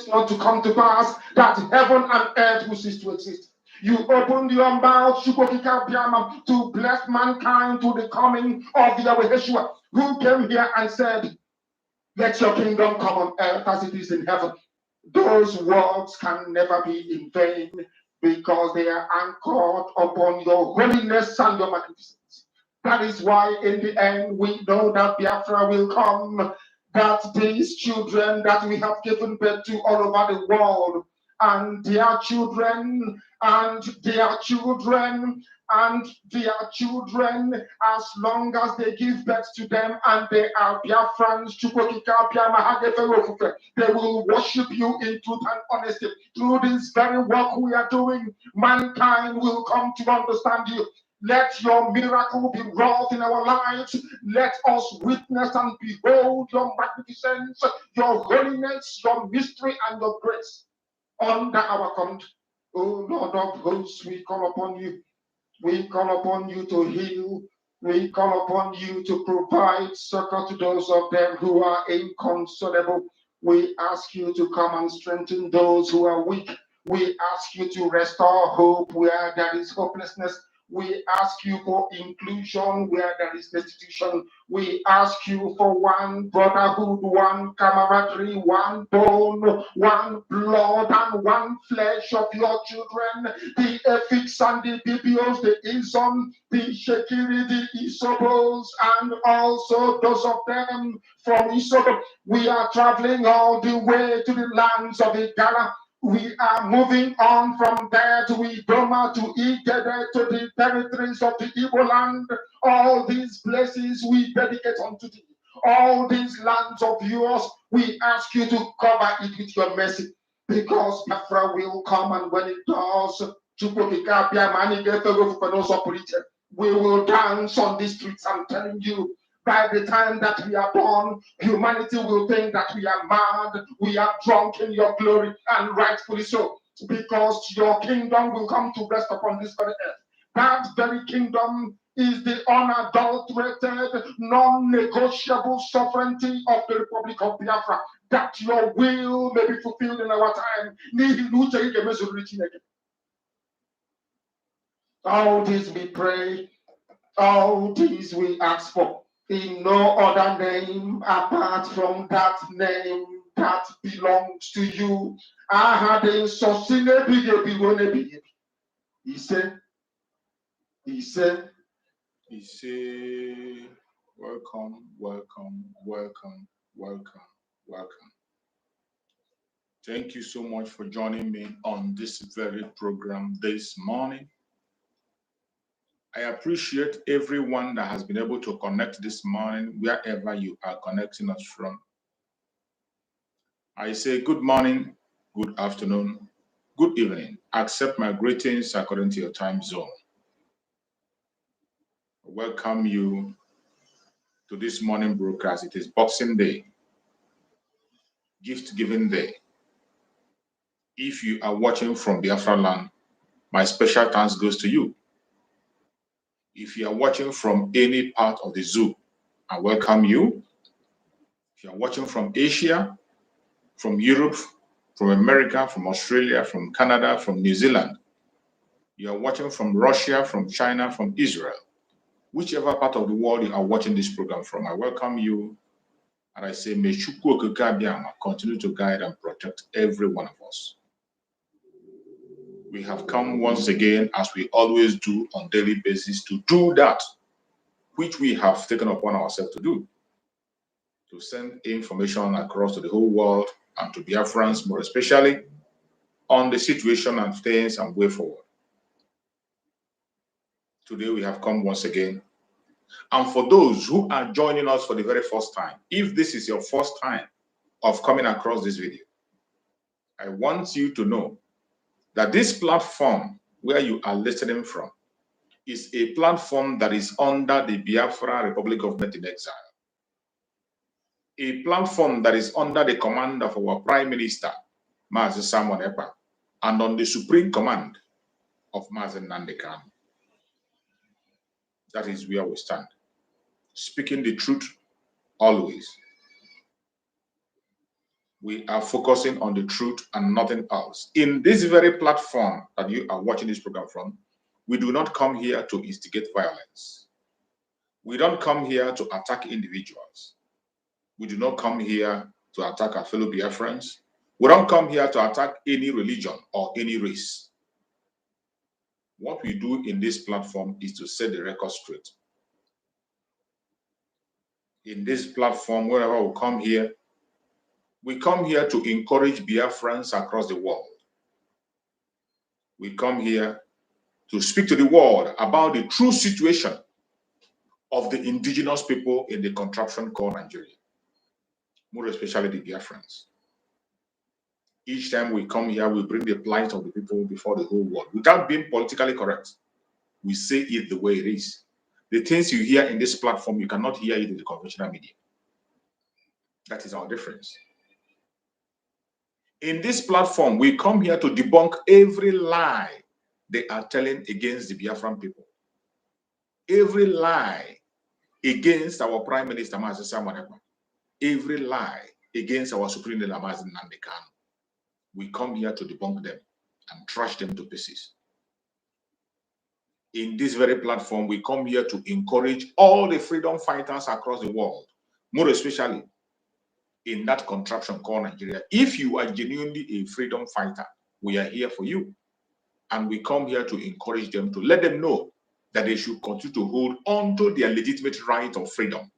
Not to come to pass, that heaven and earth will cease to exist. You opened your mouth, to bless mankind to the coming of Yahweh Yeshua, who came here and said, let your kingdom come on earth as it is in heaven. Those words can never be in vain because they are anchored upon your holiness and your magnificence. That is why in the end we know that Biafra will come, that these children that we have given birth to all over the world, and their children, and their children, and their children, as long as they give birth to them and they are Biafrans, they will worship you in truth and honesty. Through this very work we are doing, mankind will come to understand you. Let your miracle be wrought in our lives. Let us witness and behold your magnificence, your holiness, your mystery, and your grace under our command. Oh Lord of hosts, we call upon you. We call upon you to heal. We call upon you to provide succor to those of them who are inconsolable. We ask you to come and strengthen those who are weak. We ask you to restore hope where there is hopelessness. We ask you for inclusion where there is destitution. We ask you for one brotherhood, one camaraderie, one bone, one blood, and one flesh of your children. The Efiks and the Bibios, the Izon, the Shekiri, the Isobos, and also those of them from Isobo. We are traveling all the way to the lands of Igala. We are moving on from there to Idoma, to Igede, to the territories of the Igbo land. All these places we dedicate unto thee. All these lands of yours, we ask you to cover it with your mercy. Because Biafra will come, and when it does, we will dance on the streets. I'm telling you, by the time that we are born, humanity will think that we are mad, we are drunk in your glory, and rightfully so, because your kingdom will come to rest upon this very earth. That very kingdom is the unadulterated, non-negotiable sovereignty of the Republic of Biafra, that your will may be fulfilled in our time. All this we pray, all these we ask for, in no other name apart from that name that belongs to you. He said, welcome, welcome, welcome, welcome, welcome. Thank you so much for joining me on this very program this morning. I appreciate everyone that has been able to connect this morning, wherever you are connecting us from. I say good morning, good afternoon, good evening. Accept my greetings according to your time zone. I welcome you to this morning broadcast. It is Boxing Day, gift giving day. If you are watching from Biafra land, my special thanks goes to you. If you are watching from any part of the zoo, I welcome you. If you are watching from Asia, from Europe, from America, from Australia, from Canada, from New Zealand, you are watching from Russia, from China, from Israel, whichever part of the world you are watching this program from, I welcome you. And I say, may Chukwu Okike Abiama continue to guide and protect every one of us. We have come once again, as we always do on daily basis, to do that which we have taken upon ourselves to do, to send information across to the whole world and to Biafrans more especially on the situation and things and way forward. Today we have come once again. And for those who are joining us for the very first time, if this is your first time of coming across this video, I want you to know that this platform where you are listening from is a platform that is under the Biafra Republic Government in Exile. A platform that is under the command of our Prime Minister, Mazi Simon Ekpa, and on the supreme command of Mazi Nnamdi Kanu. That is where we stand. Speaking the truth always. We are focusing on the truth and nothing else. In this very platform that you are watching this program from, we do not come here to instigate violence. We don't come here to attack individuals. We do not come here to attack our fellow Biafrans. We don't come here to attack any religion or any race. What we do in this platform is to set the record straight. In this platform, wherever we come here to encourage Biafrans across the world. We come here to speak to the world about the true situation of the indigenous people in the contraption called Nigeria, more especially the Biafrans. Each time we come here, we bring the plight of the people before the whole world without being politically correct. We say it the way it is. The things you hear in this platform, you cannot hear it in the conventional media. That is our difference. In this platform, we come here to debunk every lie they are telling against the Biafran people. Every lie against our Prime Minister, Mazi Simon Ekpa. Every lie against our Supreme Leader, Mazi Nnamdi Kanu. We come here to debunk them and trash them to pieces. In this very platform, we come here to encourage all the freedom fighters across the world, more especially in that contraption called Nigeria. If you are genuinely a freedom fighter, we are here for you. And we come here to encourage them, to let them know that they should continue to hold on to their legitimate right of freedom.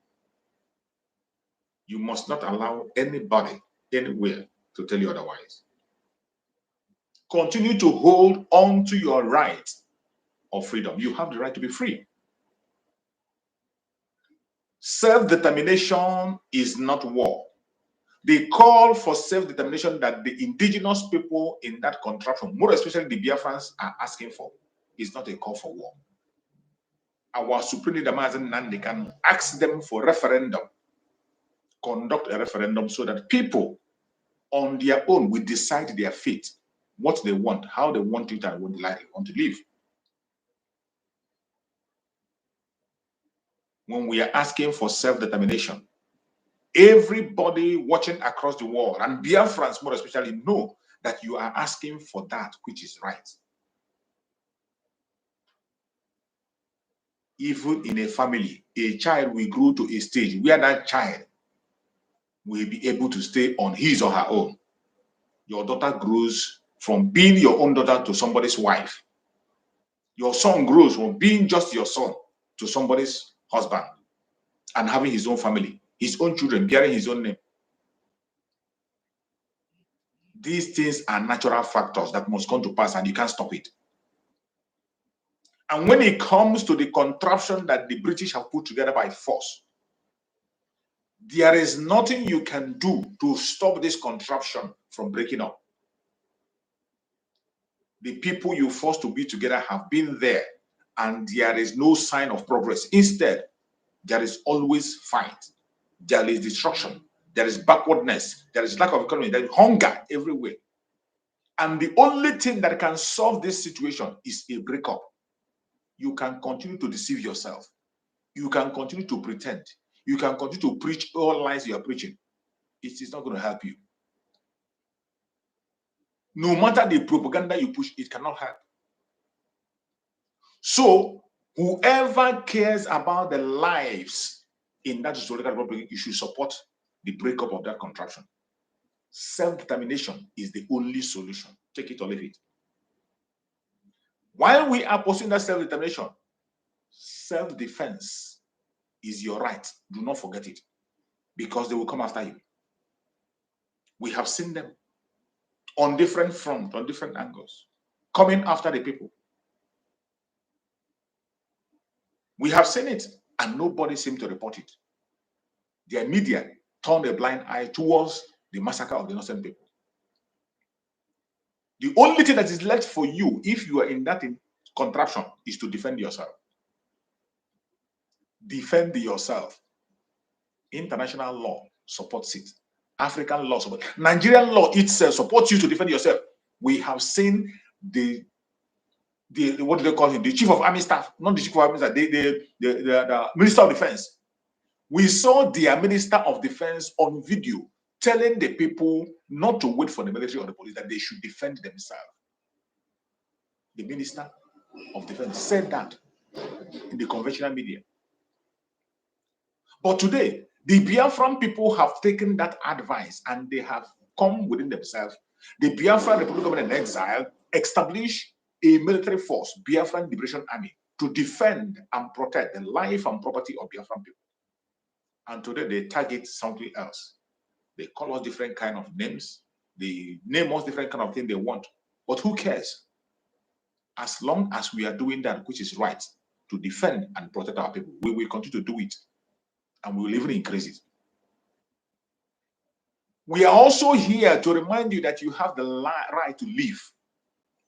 You must not allow anybody, anywhere, to tell you otherwise. Continue to hold on to your right of freedom. You have the right to be free. Self-determination is not war. The call for self-determination that the indigenous people in that contraption, more especially the Biafrans, are asking for, is not a call for war. Our Supreme Leader Mazi Nnamdi Kanu ask them for referendum, conduct a referendum so that people on their own will decide their fate, what they want, how they want it, and what they want to live. When we are asking for self-determination, everybody watching across the world, and Biafrans more especially, know that you are asking for that which is right. Even in a family, a child will grow to a stage where that child will be able to stay on his or her own. Your daughter grows from being your own daughter to somebody's wife. Your son grows from being just your son to somebody's husband and having his own family, his own children, bearing his own name. These things are natural factors that must come to pass and you can't stop it. And when it comes to the contraption that the British have put together by force, there is nothing you can do to stop this contraption from breaking up. The people you forced to be together have been there, and there is no sign of progress. Instead, there is always fight. There is destruction. There is backwardness. There is lack of economy. There is hunger everywhere. And the only thing that can solve this situation is a breakup. You can continue to deceive yourself. You can continue to pretend. You can continue to preach all lies you are preaching. It is not going to help you. No matter the propaganda you push, it cannot help. So, whoever cares about the lives in that historical republic, you should support the breakup of that contraption. Self-determination is the only solution. Take it or leave it. While we are pursuing that self-determination, self-defense is your right. Do not forget it, because they will come after you. We have seen them on different fronts, on different angles, coming after the people. We have seen it, and nobody seemed to report it. Their media turned a blind eye towards the massacre of the innocent people. The only thing that is left for you, if you are in that contraption, is to defend yourself. Defend yourself. International law supports it. African law supports it. Nigerian law itself supports you to defend yourself. We have seen the what do they call him? The chief of army staff, not the chief of army staff, the minister of defense. We saw their minister of defense on video telling the people not to wait for the military or the police, that they should defend themselves. The minister of defense said that in the conventional media. But today, the Biafran people have taken that advice and they have come within themselves. The Biafran Republic Government in Exile established a military force, Biafran Liberation Army, to defend and protect the life and property of Biafran people. And today they target something else. They call us different kind of names. They name us different kind of thing they want. But who cares? As long as we are doing that which is right, to defend and protect our people, we will continue to do it. And we will even increase it. We are also here to remind you that you have the right to live.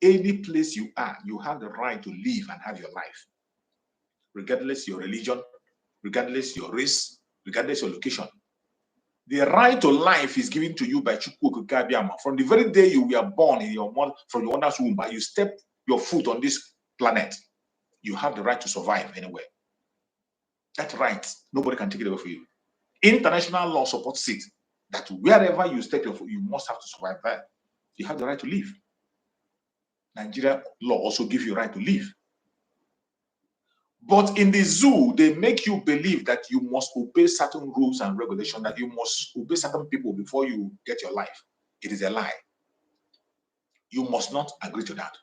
Any place you are, you have the right to live and have your life. Regardless your religion, regardless your race, regardless your location. The right to life is given to you by Chukwu Okike. From the very day you were born in your mother, from your mother's womb, you step your foot on this planet, you have the right to survive anywhere. That right, nobody can take it away from you. International law supports it, that wherever you step your foot, you must have to survive there. You have the right to live. Nigeria law also gives you the right to live. But in the zoo, they make you believe that you must obey certain rules and regulations, that you must obey certain people before you get your life. It is a lie. You must not agree to that.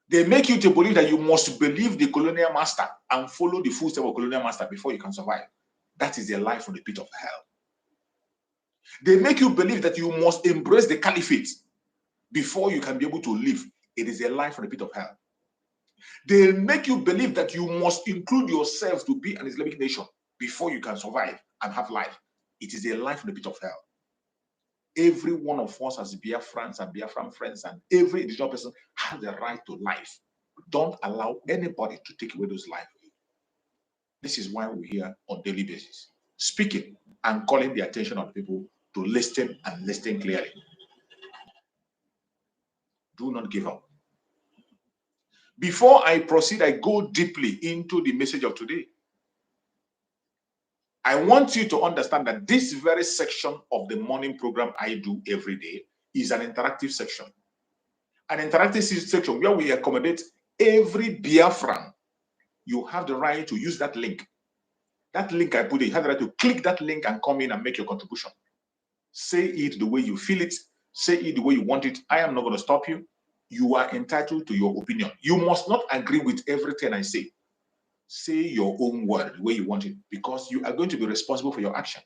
They make you to believe that you must believe the colonial master and follow the footsteps of colonial master before you can survive. That is a lie from the pit of hell. They make you believe that you must embrace the caliphate before you can be able to live. It is a lie from the pit of hell. They make you believe that you must include yourself to be an Islamic nation before you can survive and have life. It is a lie from the pit of hell. Every one of us as Biafrans and Biafran friends and every individual person has the right to life. Don't allow anybody to take away those lives. This is why we're here on a daily basis, speaking and calling the attention of people to listen and listen clearly. Do not give up. Before I proceed, I go deeply into the message of today. I want you to understand that this very section of the morning program I do every day is an interactive section. An interactive section where we accommodate every Biafran. You have the right to use that link. That link I put, you have the right to click that link and come in and make your contribution. Say it the way you feel it. Say it the way you want it. I am not going to stop you. You are entitled to your opinion. You must not agree with everything I say. Say your own word the way you want it, because you are going to be responsible for your action.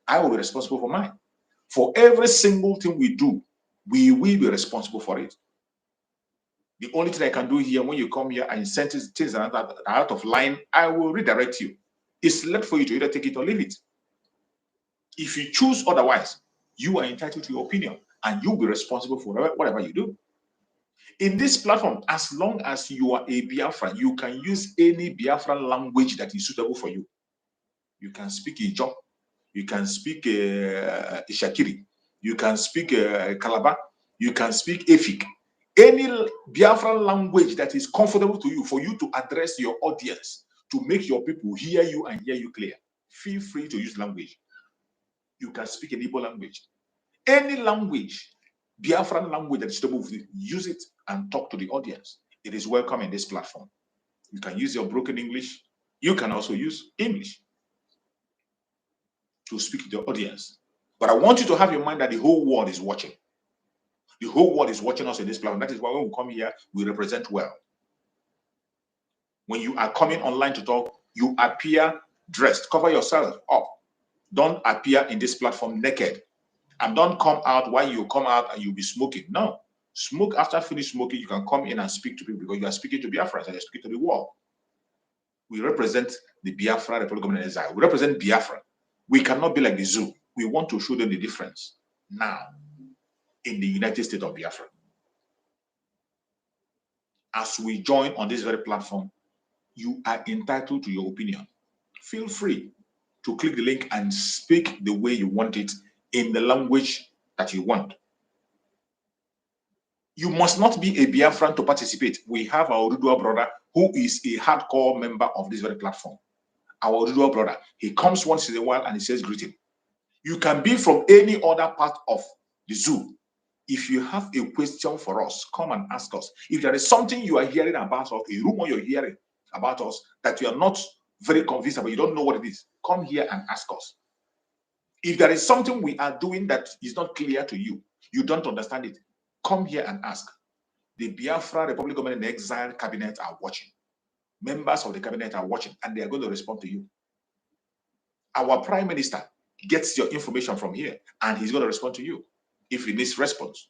I will be responsible for mine. For every single thing we do, we will be responsible for it. The only thing I can do here, when you come here and send things out of line, I will redirect you. It's left for you to either take it or leave it. If you choose otherwise, you are entitled to your opinion and you'll be responsible for whatever you do. In this platform, as long as you are a Biafra, you can use any Biafran language that is suitable for you. You can speak Ijo, you can speak Ishakiri, you can speak Calabar, you can speak Efik. Any Biafran language that is comfortable to you, for you to address your audience, to make your people hear you and hear you clear. Feel free to use language. You can speak an Igbo language. Any language, Biafran language that is suitable for you, use it and talk to the audience. It is welcome in this platform. You can use your broken English. You can also use English to speak to the audience. But I want you to have in mind that the whole world is watching. The whole world is watching us in this platform. That is why when we come here, we represent well. When you are coming online to talk, you appear dressed. Cover yourself up. Don't appear in this platform naked. And don't come out while you come out and you'll be smoking. No. Smoke after finish smoking, you can come in and speak to people because you are speaking to Biafra and you're speaking to the world. We represent the Biafra Republic of Exile. We represent Biafra. We cannot be like the zoo. We want to show them the difference now in the United States of Biafra. As we join on this very platform, you are entitled to your opinion. Feel free to click the link and speak the way you want it in the language that you want. You must not be a Biafran to participate. We have our Ududua brother who is a hardcore member of this very platform. Our Ududua brother, he comes once in a while and he says greeting. You can be from any other part of the zoo. If you have a question for us, come and ask us. If there is something you are hearing about us, a rumor you're hearing about us that you are not very convinced about, you don't know what it is, come here and ask us. If there is something we are doing that is not clear to you, you don't understand it, come here and ask. The Biafra Republic of Exile cabinet are watching. Members of the cabinet are watching and they are going to respond to you. Our prime minister gets your information from here and he's going to respond to you if he needs response.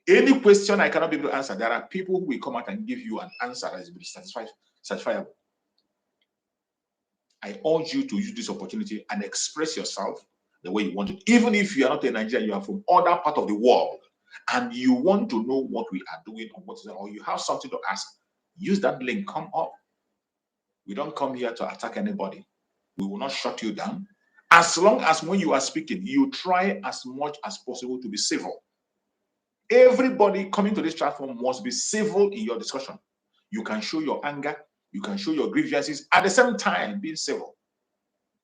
Any question I cannot be able to answer, there are people who will come out and give you an answer that is satisfiable. I urge you to use this opportunity and express yourself the way you want it. Even if you are not in Nigeria, you are from other part of the world, and you want to know what we are doing or you have something to ask, use that link, come up. We don't come here to attack anybody. We will not shut you down. As long as when you are speaking, you try as much as possible to be civil. Everybody coming to this platform must be civil in your discussion. You can show your anger, you can show your grievances, at the same time being civil.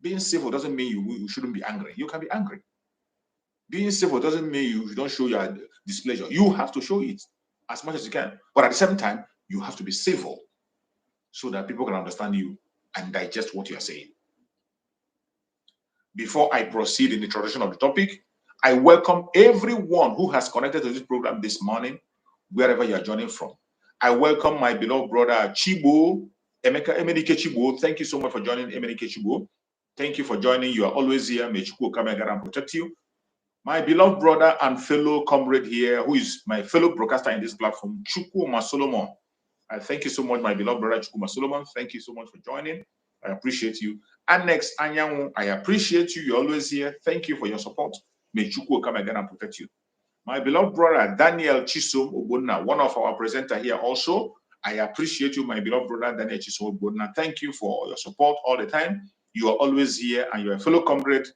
Being civil doesn't mean you shouldn't be angry. You can be angry. Being civil doesn't mean you don't show your displeasure. You have to show it as much as you can. But at the same time, you have to be civil so that people can understand you and digest what you are saying. Before I proceed in the introduction of the topic, I welcome everyone who has connected to this program this morning, wherever you are joining from. I welcome my beloved brother Chibo, Emenike Chibo. Thank you so much for joining, Emenike Chibo. Thank you for joining. You are always here. May Chukwu come and protect you. My beloved brother and fellow comrade here, who is my fellow broadcaster in this platform, Chukwu Solomon. I thank you so much, my beloved brother Chukwu Solomon. Thank you so much for joining. I appreciate you. Annex Anyanwu, I appreciate you. You're always here. Thank you for your support. May Chukwu come again and protect you. My beloved brother Daniel Chisom Ogbonna, one of our presenters here also. I appreciate you, my beloved brother Daniel Chisom Ogbonna. Thank you for your support all the time. You are always here and you're a fellow comrade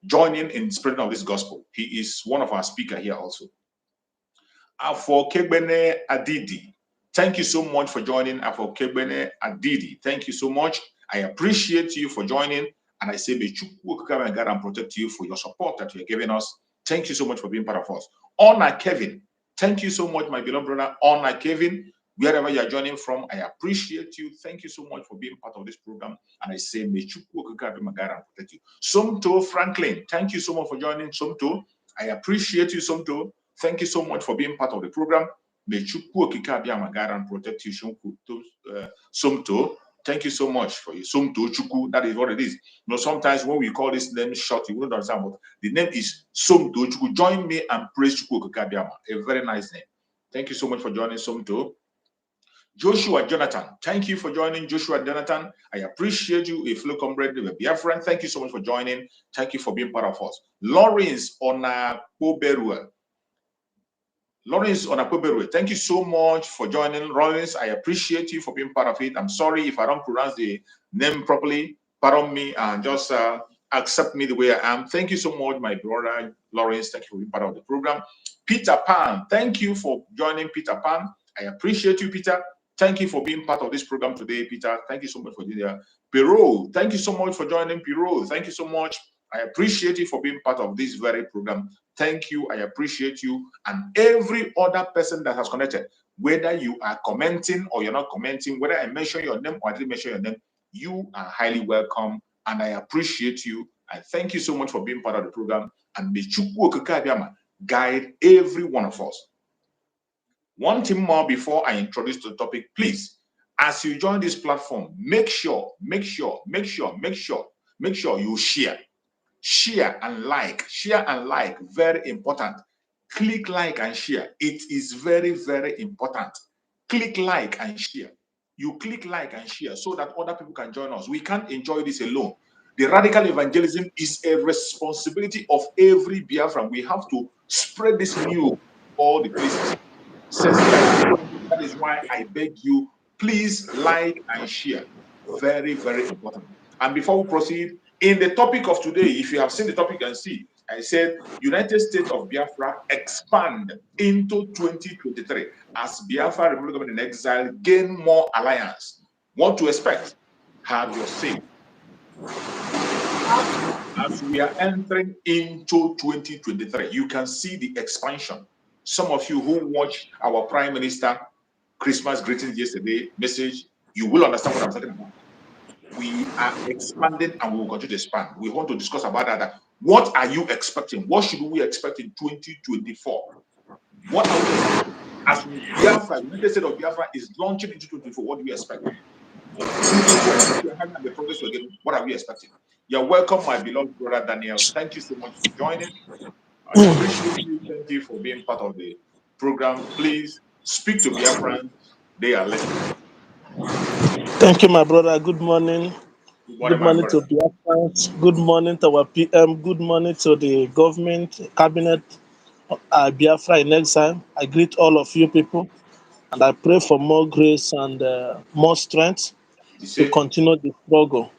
joining in spreading of this gospel. He is one of our speakers here also. Afo Kegbene Adidi. Thank you so much for joining. Afo Kegbene Adidi. Thank you so much. I appreciate you for joining. And I say, may Chukwu come and God and protect you for your support that you're giving us. Thank you so much for being part of us. Honor Kevin. Thank you so much, my beloved brother. Honor Kevin. Wherever you are joining from, I appreciate you. Thank you so much for being part of this program. And I say, may Chukwu come and God and protect you. Somto Franklin. Thank you so much for joining, Somto. I appreciate you, Somto. Thank you so much for being part of the program. May Chukwu come and God and protect you, Somto. Thank you so much for you. Somto Chukwu, that is what it is. You know, sometimes when we call this name short, you wouldn't understand, but the name is Somto Chukwu. Join me and praise Chukwu Kabiama. A very nice name. Thank you so much for joining, Somto. Joshua Jonathan, thank you for joining. Joshua Jonathan, I appreciate you. A fellow comrade, Biafra, thank you so much for joining. Thank you for being part of us. Lawrence Onapoberua. Lawrence Onapoberua, thank you so much for joining. Lawrence, I appreciate you for being part of it. I'm sorry if I don't pronounce the name properly. Pardon me and just accept me the way I am. Thank you so much, my brother Lawrence. Thank you for being part of the program. Peter Pan, thank you for joining, Peter Pan. I appreciate you, Peter. Thank you for being part of this program today, Peter. Thank you so much for being there. Pirou, thank you so much for joining, Pirou. Thank you so much. I appreciate you for being part of this very program. Thank you. I appreciate you and every other person that has connected. Whether you are commenting or you're not commenting, whether I mention your name or I didn't mention your name, you are highly welcome and I appreciate you. I thank you so much for being part of the program. And may Chukwu Okike Abịama guide every one of us. One thing more before I introduce the topic, please, as you join this platform, make sure you share. Share and like, very important. Click like and share. It is very, very important. Click like and share. You click like and share so that other people can join us. We can't enjoy this alone. The radical evangelism is a responsibility of every Biafran. We have to spread this news all the places. That is why I beg you, please like and share. Very, very important. And before we proceed, in the topic of today, if you have seen the topic and see, I said United States of Biafra expand into 2023 as Biafra Republic Government in Exile gain more alliance. What to expect? Have your say. As we are entering into 2023, you can see the expansion. Some of you who watched our Prime Minister Christmas greetings yesterday message, you will understand what I'm talking about. We are expanding and we will continue to expand. We want to discuss about that. What are you expecting? What should we expect in 2024? What are we expecting? As Biafra, the United States of Biafra is launching into 2024, what do we expect? The progress we're getting, what are we expecting? You're welcome, my beloved brother Daniel. Thank you so much for joining. I appreciate you. Thank you for being part of the program. Please speak to Biafrans. They are listening. Thank you, my brother. Good morning. Good morning To Biafrans. Good morning to our PM. Good morning to the government, cabinet, Biafra in exile. I greet all of you people and I pray for more grace and more strength to continue the struggle.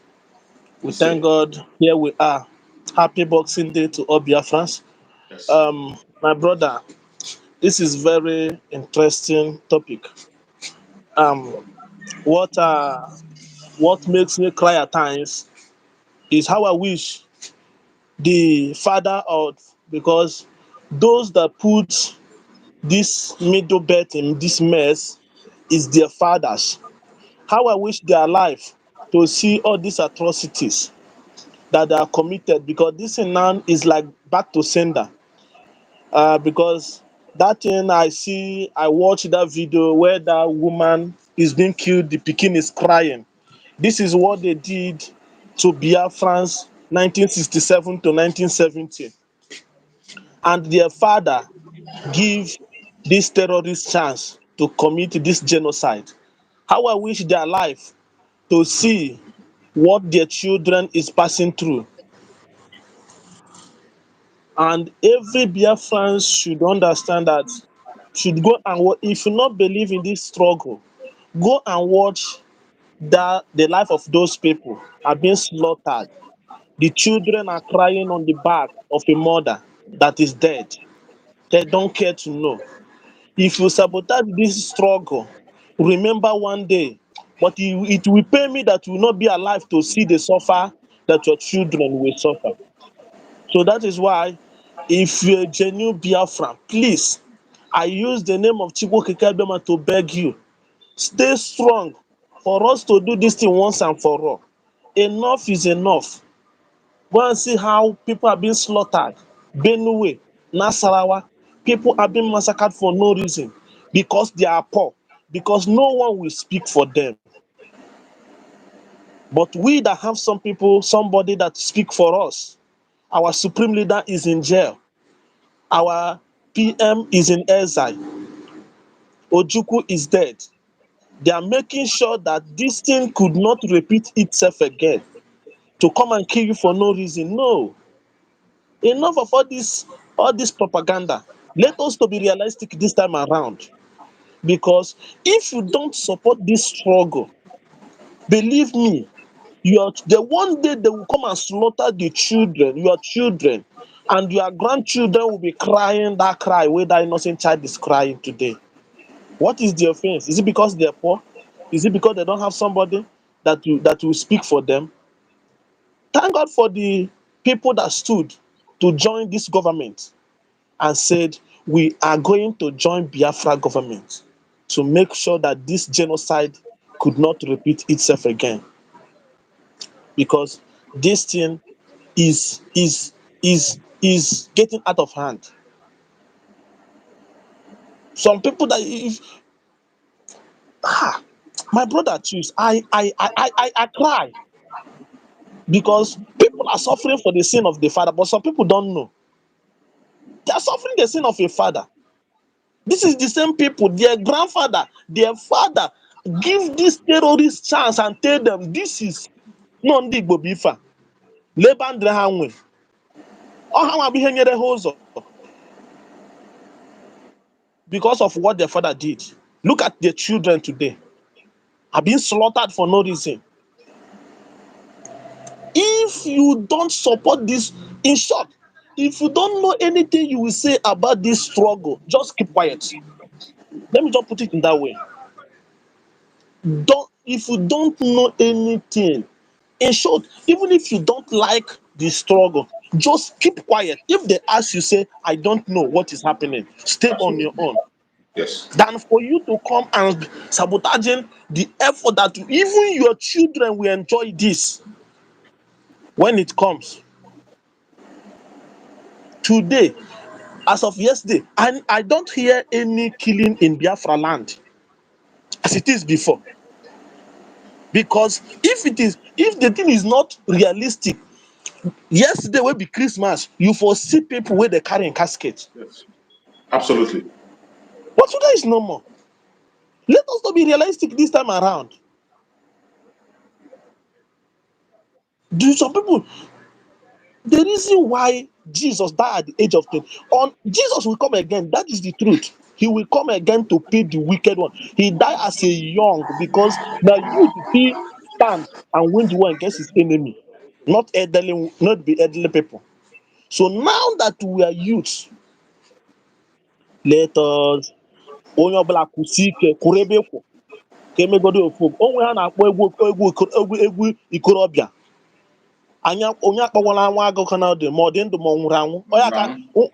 We thank God. Here we are. Happy Boxing Day to all Biafrans. Yes. My brother, this is very interesting topic. What makes me cry at times is how I wish the father of, because those that put this middle belt in this mess is their fathers. How I wish they are alive to see all these atrocities that they are committed, because this thing now is like back to sender. Because that thing I watched that video where that woman is being killed, the pikin is crying. This is what they did to Biafrans 1967 to 1970. And their father give this terrorist chance to commit this genocide. How I wish they are alive to see what their children is passing through. And every Biafran should understand that, should go and if you not believe in this struggle, go and watch the life of those people are being slaughtered. The children are crying on the back of a mother that is dead. They don't care to know. If you sabotage this struggle, remember one day, but it will pay me that you will not be alive to see the suffer that your children will suffer. So that is why, if you're a genuine Biafran, please, I use the name of Chukwu Okike Abịama to beg you, stay strong for us to do this thing once and for all. Enough is enough. Go and see how people are being slaughtered. Benue, Nasarawa, people are being massacred for no reason, because they are poor, because no one will speak for them. But we that have some people, somebody that speak for us, our supreme leader is in jail. Our PM is in exile. Ojukwu is dead. They are making sure that this thing could not repeat itself again. To come and kill you for no reason. No. Enough of all this propaganda. Let us to be realistic this time around. Because if you don't support this struggle, believe me, the one day they will come and slaughter the children, your children, and your grandchildren will be crying that cry where that innocent child is crying today. What is the offense? Is it because they're poor? Is it because they don't have somebody that will speak for them? Thank God for the people that stood to join this government and said, we are going to join Biafra government to make sure that this genocide could not repeat itself again. Because this thing is getting out of hand. Some people that if my brother choose, I cry because people are suffering for the sin of the father, but some people don't know. They are suffering the sin of a father. This is the same people, their grandfather, their father, give this terrorist chance and tell them this is no ndị Igbo bụ ife a. Leba ndụ ha nwe. Ọ ha nwa bụ ihe nyere ha ụzọ. Because of what their father did. Look at their children today. Are being slaughtered for no reason. If you don't support this, in short, if you don't know anything you will say about this struggle, just keep quiet. Let me just put it in that way. If you don't know anything, in short, even if you don't like the struggle, just keep quiet. If they ask you, say, I don't know what is happening, stay on your own. Yes. Than for you to come and sabotaging the effort that even your children will enjoy this when it comes. Today, as of yesterday, and I don't hear any killing in Biafra land as it is before. Because if the thing is not realistic, yesterday will be Christmas, you foresee people where they carrying casket. Yes. Absolutely. But today is no more. Let us not be realistic this time around. Do some people the reason why Jesus died at the age of 20, Jesus will come again. That is the truth. He will come again to pay the wicked one. He died as a young because the youth he stand and win the war against his enemy, not the elderly people. So now that we are youths, let us onye ọbụla kwụsie ike kwụrụ ebe kwụ ka emegodo ofu onwe ha na-akpọ egwu ikorobịa anya onye akpọwala nwa agụ ka na dị ma ọ dị ndụ ma ọ nwụrụ anwụ onye aka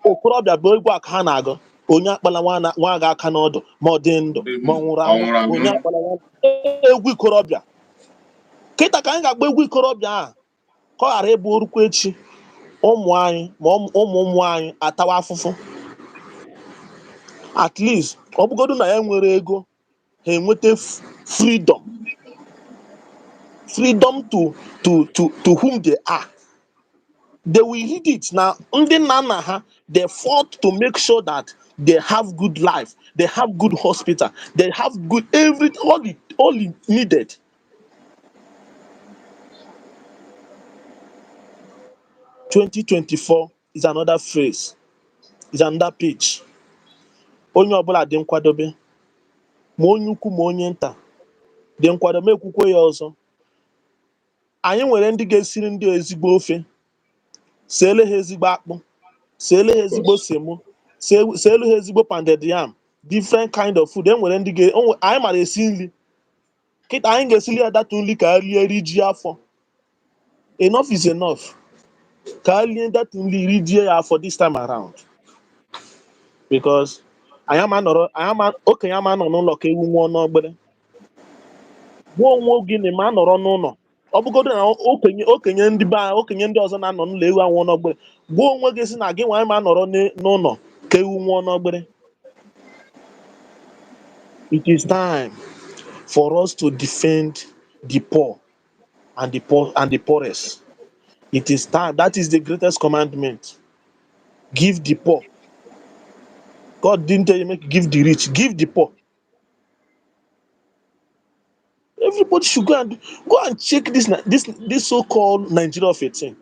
okorobịa bụ egwu aka ha na-agụ onye akpala nwa agụ aka n'ọdụ ma ọ dị ndụ ma ọ nwụrụ anwụ onye akpala egwu ikorobịa kịta ka anyị ga-agba egwu ikorobịa a ka ọ ghara ịbụ orukwu echi ụmụ anyị ma ụmụ anyị atawa afụfụ. At least ọ bụgodu na ya nwere ego ha enweta freedom to whom they are. They will read it now. Ndị nna nna ha they fought to make sure that they have good life, they have good hospital, they have good all it needed. (2024) is another phase, is another page. Onye ọbụla dị nkwadobe ma onye ukwu ma onye nta dị nkwadobe ekwukwe ya ọzọ. Anyị nwere ndị ga-esiri ndị ezigbo ofe, seele ha ezigbo akpụ, seele ha ezigbo semo, seele ha ezigbo pounded yam, different kind of food. Enwere ndị anyị mara esi nri kịta anyị ga-esili ya datu nri ka rie riji afọ. Enough is enough. Ka rie datu nri rijie ya afọ this time around. Because okenye ama nọ n'ụlọ ka ewu nwụọ n'ogbere. Gwa onwe gị na ma nọrọ n'ụlọ ọ bụgodo na okenye ndị ọzọ na-anọ n'ụlọ ewu anwụọ n'ogbere, gwa onwe gị sị na gị nwa ma nọrọ n'ụlọ ka ewu nwụọ n'ogbere. It is time for us to defend the poor and the poorest. It is time. That is the greatest commandment. Give the poor. God didn't tell you make give the rich, give the poor. Everybody should go and check this so-called Nigeria of a thing.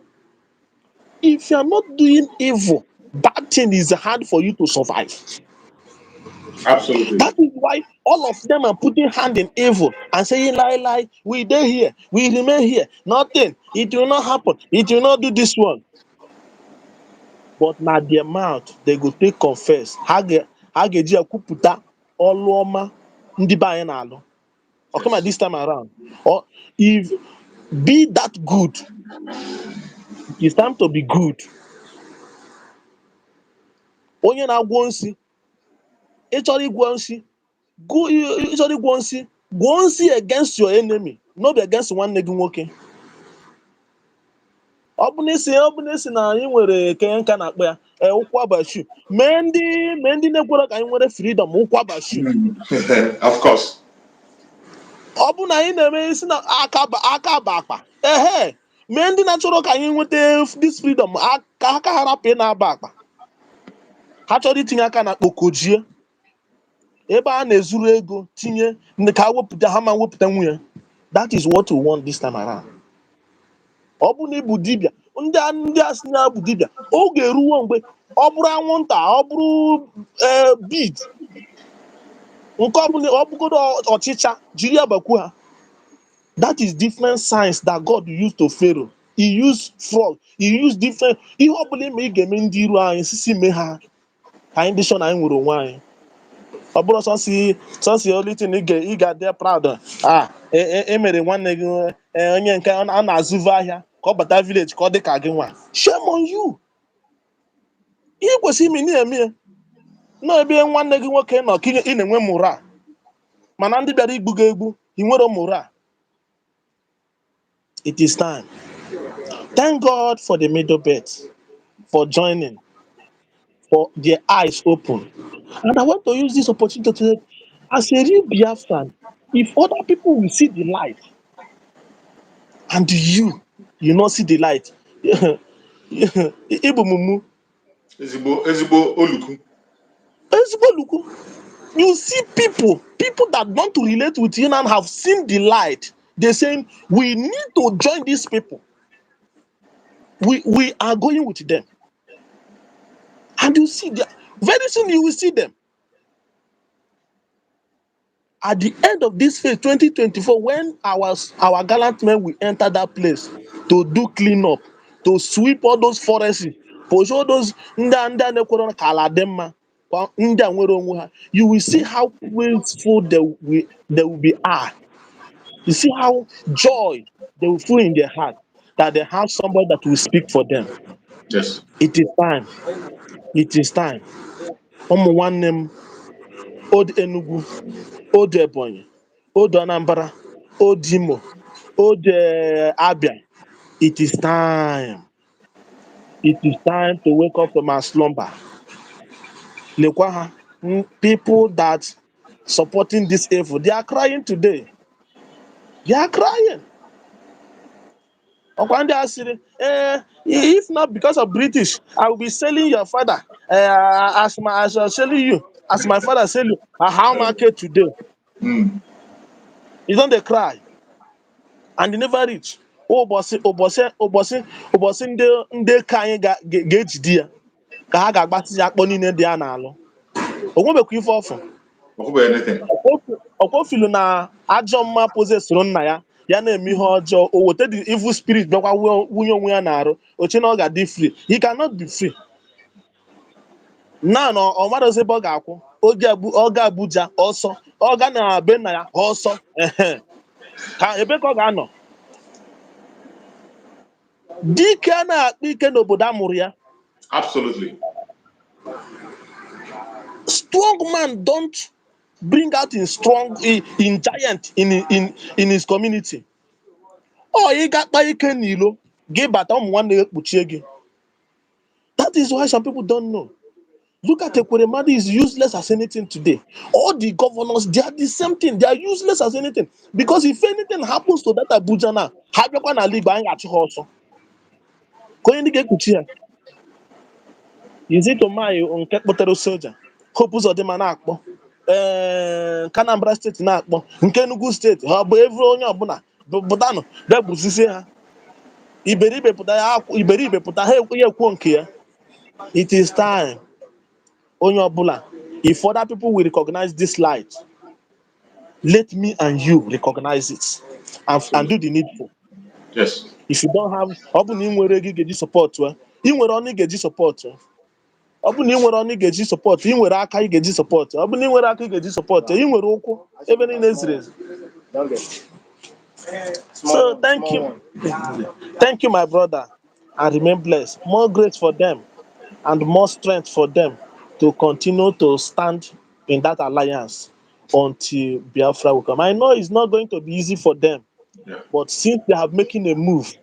If you are not doing evil, that thing is hard for you to survive. Absolutely. That is why all of them are putting hand in evil and saying, lie, we dey here, we remain here, nothing, it will not happen, it will not do this one. But na their mouth they go take confess. Ha ga-eji ekwupụta ọlụ ọma ndị be anyị na-alụ. Okama this time around. Or if be that good, it's time to be good. Onye na-agwọ nsị, ịchọrọ ịgwọ nsị, ịchọrọ ịgwọ nsị, gwọ nsị against your enemy, not against nwanne gị nwoke. Ọ bụ n'isi na anyị nwere ke nka na-akpọ ya ụkwụ abashu, mee ndị na-ekwere ka anyị nwere freedom ụkwụ abashu. Of course. Ọ bụ na anyị na-eme isi na aka ba akpa, mee ndị na-achọrọ ka anyị nweta this freedom ka aka ha rapụ na-aba akpa. Ha chọrọ itinye aka na kpokojie ebe a na-ezuru ego tinye ka wepụta ha ma wepụta nwunye. That is what we want this time around. Ọ bụ na ịbụ dibịa, ndị asị na bụ dibịa, oge eruwo mgbe ọ bụrụ anwụnta, ọ bụrụ bead, nke ọ bụgodo ọchịcha, jiri ya bakwu ha. That is different science that God used to Pharaoh. He used frog, he used different ihe ọ bụla ime ị ga-eme ndị iru anyị sisi mee ha ka anyị dị sure na anyị nwere onwe anyị. Ọ bụrụ sọsị only thing ị ga-adị proud. Emere nwanne gị onye nke a na-azụvu ahịa ka ọ bata village ka ọ dị ka gị nwa. Shame on you. Ihe kwesịrị ime na-eme na ebe nwanne gị nwoke nọ ka ị na-enwe moral, mana ndị bịara igbu gị egbu ị nwere moral. It is time. Thank God for the middle belt, for joining, for their eyes open. And I want to use this opportunity to say, as a real Biafran, if other people will see the light, and you not see the light, Ibu mumu, ezigbo oluku. You see people that want to relate with you and have seen the light. They're saying we need to join these people. We are going with them, and you see them very soon. You will see them. At the end of this phase, 2024, when our gallant men will enter that place to do cleanup, to sweep all those forests, to show those you will see how peaceful they will be. You see how joy they will feel in their heart that they have somebody that will speak for them. Yes. It is time. It is time. One name, Old Enugu, Old Ebonyi, Old Anambra, Old Imo, Old Abia. It is time. It is time to wake up from our slumber. People that supporting this evil, they are crying today. They are crying. If not because of British, I will be selling your father as selling you, as my father sell you a how market today. You don't they cry, and they never reach. Obosi ndị ka anyị ga-ejide ya ka ha ga-agbati ya akpọ niile dị a na-alụ. Onwebekwa ife ọfụ. Ọkwofilu na ajọ mma posesoro nna ya na-eme ihe ọjọọ, o weta the evil spirit bịakwa wunye onwe ya na-arụ, oche na ọ ga-adị free. He cannot be free. Na ọ marozi ebe ọ ga-akwụ, ọ ga Abuja ọsọ, ọ ga na be nna ya ọsọ, ka ebe ka ọ ga-anọ. Dike na-akpa ike n'obodo amụrụ ya. Absolutely. Strong man don't bring out in giant in his community. Ị ga-akpa ike n'ilo gị bata ụmụ nwanne ekpuchie gị. That is why some people don't know. Look at Ekweremadu is useless as anything today. All the governors, they are the same thing. They are useless as anything. Because if anything happens to that Abuja now, ha bịakwa na Igbo anyị ga-achụ ha ọsọ. Ka onye ndị ga-ekpuchi ya. Is it my nke kpọtara soja? Hope ụzọ dị ma na-akpọ. Kanambra steeti na-akpọ nke Enugu steeti ha bụ every onye ọbụla pụtanụ bịagbusisie ha iberibe pụta ha ekwu nke ya. It is time onye ọbụla, if other people will recognize this light, let me and you recognize it and do the needful. Yes. If you don't have, ọ bụ na ị nwere ego ị ga-eji support ị nwere ọnụ ị ga-eji support ọ bụ na ị nwere ọnụ ị ga-eji support ị nwere aka ị ga-eji support ọ bụ na ị nwere aka ị ga-eji support ị nwere ụkwụ ebe niile ziri ezi. So thank you my brother, and remain blessed. More grace for them and more strength for them to continue to stand in that alliance until Biafra will come. I know it's not going to be easy for them, but since they have making a move,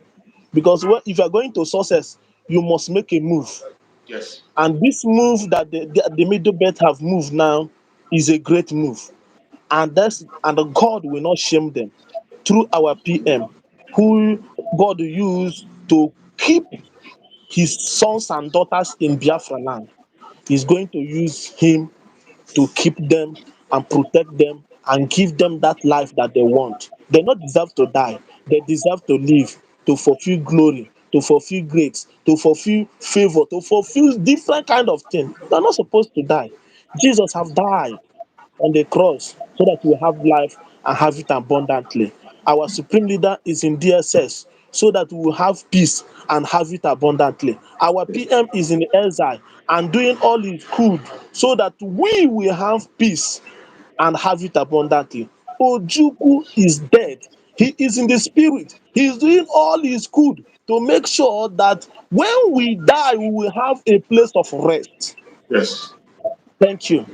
because if you are going to success, you must make a move. Yes. And this move that the Middle Belt have moved now is a great move, and God will not shame them through our PM, who God will use to keep his sons and daughters in Biafra land. He's going to use him to keep them and protect them and give them that life that they want. They don't deserve to die. They deserve to live, to fulfill glory, to fulfill grace, to fulfill favor, to fulfill different kind of things. They're not supposed to die. Jesus have died on the cross so that we have life and have it abundantly. Our supreme leader is in DSS so that we will have peace and have it abundantly. Our PM is in exile and doing all he could so that we will have peace and have it abundantly. Ojukwu is dead. He is in the spirit. He is doing all he could to make sure that when we die, we will have a place of rest. Yes. Thank you.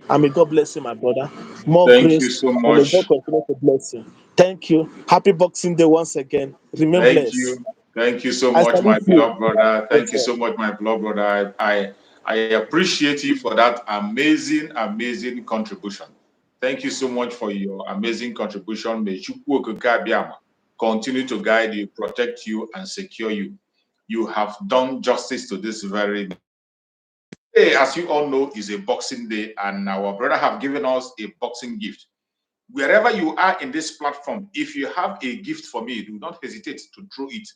And may God bless you, my brother. More Thank grace. you so And may God much. continue to bless you. Thank you. Happy Boxing Day once again. Remain Thank blessed. you. Thank you so I much, my salute you. beloved brother. Thank you Okay. so much, my beloved brother. I appreciate you for that amazing contribution. Thank you so much for your amazing contribution. May Chukwu Okike Abiama continue to guide you, protect you, and secure you. You have done justice to this very day. As you all know, is a Boxing Day, and our brother have given us a boxing gift. Wherever you are in this platform, if you have a gift for me, do not hesitate to throw it.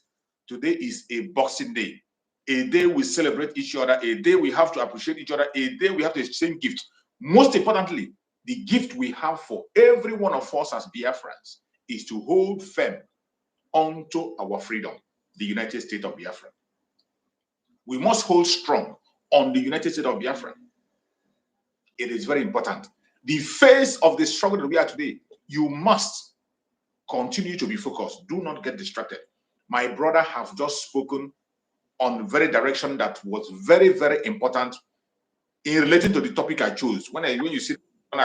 Today is a Boxing Day, a day we celebrate each other, a day we have to appreciate each other, a day we have to exchange gifts. Most importantly, the gift we have for every one of us as Biafrans is to hold firm onto our freedom, the United States of Biafra. We must hold strong on the United States of Biafra. It is very important. The face of the struggle that we are today, you must continue to be focused. Do not get distracted. My brother have just spoken on the very direction that was very, very important in relating to the topic I chose. When I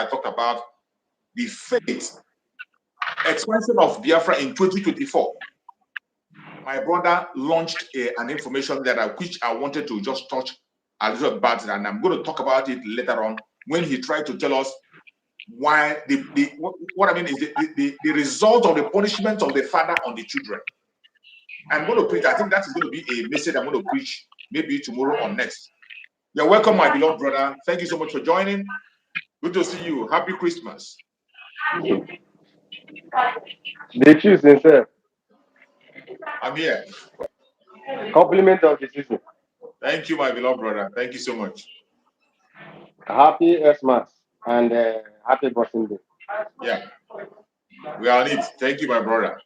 talked about the fate, expansion of Biafra in 2024, my brother launched an information letter which I wanted to just touch a little bit, and I'm going to talk about it later on when he tried to tell us why what I mean is the result of the punishment of the father on the children. I'm going to preach. I think that is going to be a message I'm going to preach maybe tomorrow or next. You're welcome, my beloved brother. Thank you so much for joining. Good to see you. Happy Christmas. They choose themselves. I'm here. Compliment of the season. Thank you, my beloved brother. Thank you so much. Happy Xmas and happy Boxing Day. Yeah. We are on it. Thank you, my brother.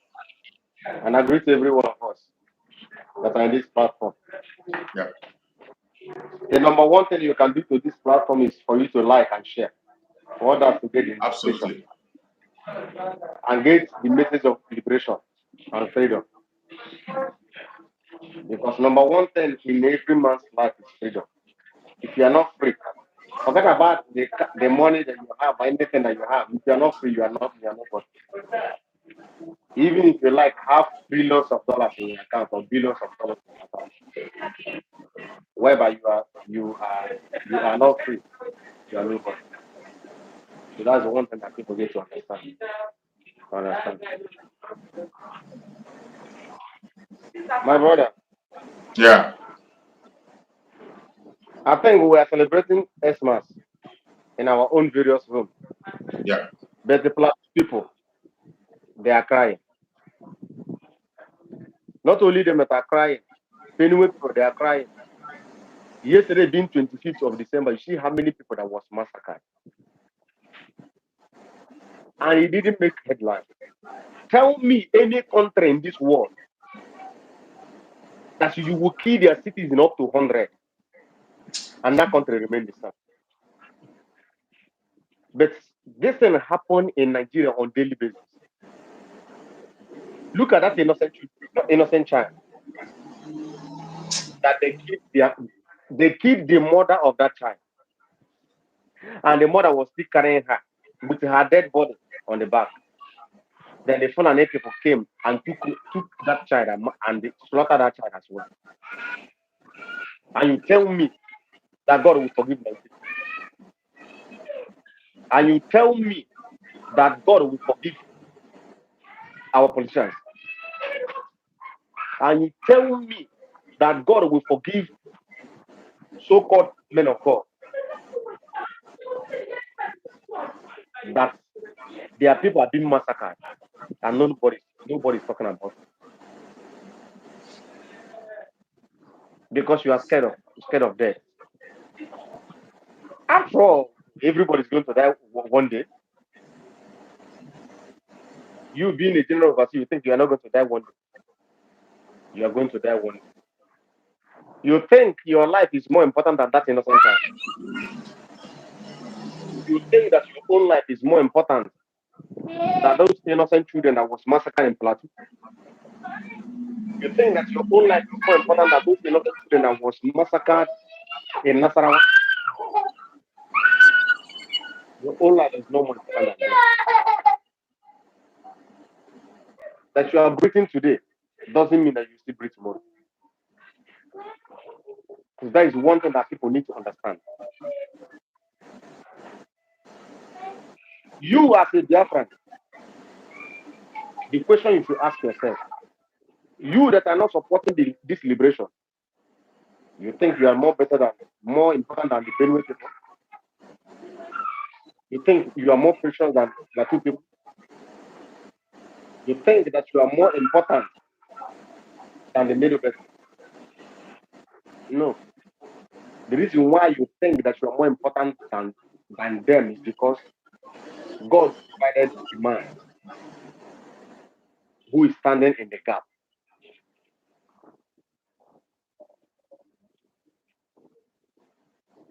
And I greet every one of us that are on this platform. Yeah. The number one thing you can do to this platform is for you to like and share. For others to get the Absolutely. and get the message of liberation and freedom. Because number one thing in every man's life is freedom. If you are not free, forget about the money that you have, anything that you have. If you are not free, you are not free. Even if you like have billions of dollars in your account or billions of dollars in your account, whereby you are not free, you are nobody. So that's the one thing that people get to understand. My brother. Yeah. I think we are celebrating Xmas in our own various homes. Yeah. But the Plateau people, they are crying. Not only them that are crying, Benue people, they are crying. Yesterday being 25th of December, you see how many people that was massacred. And it didn't make headlines. Tell me any country in this world that you will kill their citizens up to 100 and that country remain the same. But this thing happen in Nigeria on daily basis. Look at that innocent child that they killed the mother of that child, and the mother was still carrying her with her dead body on the back. Then the Fulani people came and took that child and they slaughtered that child as well. And you tell me that God will forgive Nigeria? And you tell me that God will forgive our politicians? And you tell me that God will forgive so-called men of God? That their people are being massacred and nobody's talking about it. Because you are scared of death. After all, everybody's going to die one day. You being a general overseer, you think you are not going to die one day. You are going to die one day. You think your life is more important than that innocent child. You think that your own life is more important than those innocent children that was massacred in Plateau. You think that your own life is more important than those innocent children that was massacred in Nasarawa. Your own life is no more important than that. That you are breathing today doesn't mean that you still breathe tomorrow. Because that is one thing that people need to understand. You as a Biafran, the question you should ask yourself, you that are not supporting this liberation, you think you are more important than the Benue people? You think you are more precious than the two people? You think that you are more important than the Middle Belt? No. The reason why you think that you are more important than them is because God provided the man who is standing in the gap.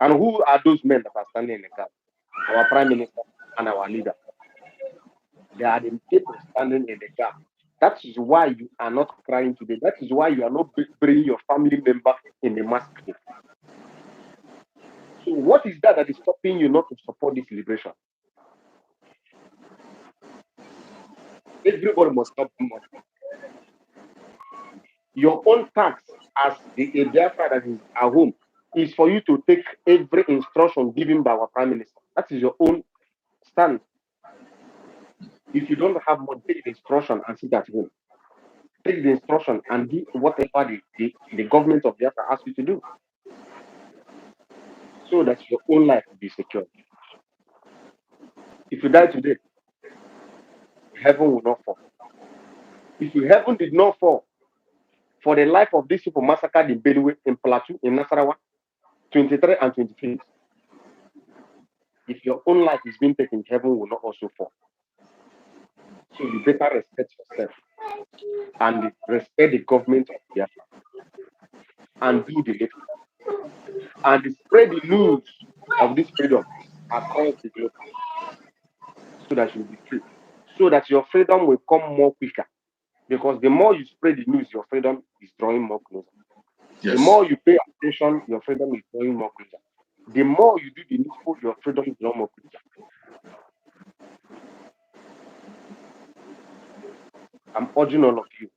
And who are those men that are standing in the gap? Our Prime Minister and our leader. They are the people standing in the gap. That is why you are not crying today. That is why you are not bringing your family member in the massacre. So what is that is stopping you not to support this liberation? Everybody must stop money. Your own tax as a Biafra that is at home is for you to take every instruction given by our Prime Minister. That is your own stand. If you don't have money, take the instruction and sit at home. Take the instruction and do whatever the government of Biafra asks you to do, so that your own life will be secure. If you die today, heaven will not fall. If heaven did not fall for the life of these people massacred in Benue, in Plateau, in Nasarawa, 23 and 25th, if your own life is being taken, heaven will not also fall. So you better respect yourself and respect the government of Biafra and do the little and spread the news of this freedom across the globe, so that you'll be free, so that your freedom will come more quicker. Because the more you spread the news, your freedom is drawing more closer. Yes. The more you pay attention, your freedom is drawing more closer. The more you do the needful, your freedom is drawing more closer. I'm urging all of you.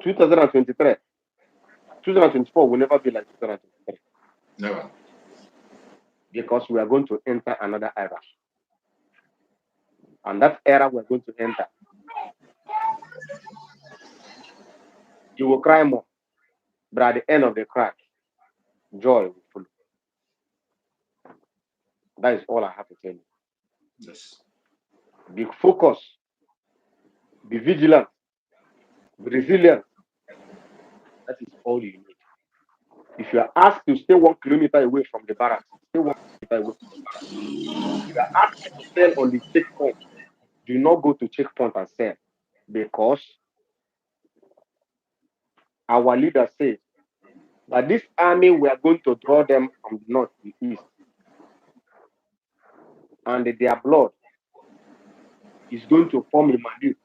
2023, 2024 will never be like 2023. Never. Because we are going to enter another era. And that era we're going to enter, you will cry more. But at the end of the cry, joy will follow. That is all I have to tell you. Yes. Be focused, be vigilant, be resilient. That is all you need. If you are asked to stay 1 kilometer away from the barracks, stay 1 kilometer away from the barracks. If you are asked to sell on the checkpoint, do not go to checkpoint and sell, because our leader said that this army, we are going to draw them from the north to the east, and their blood is going to form a manure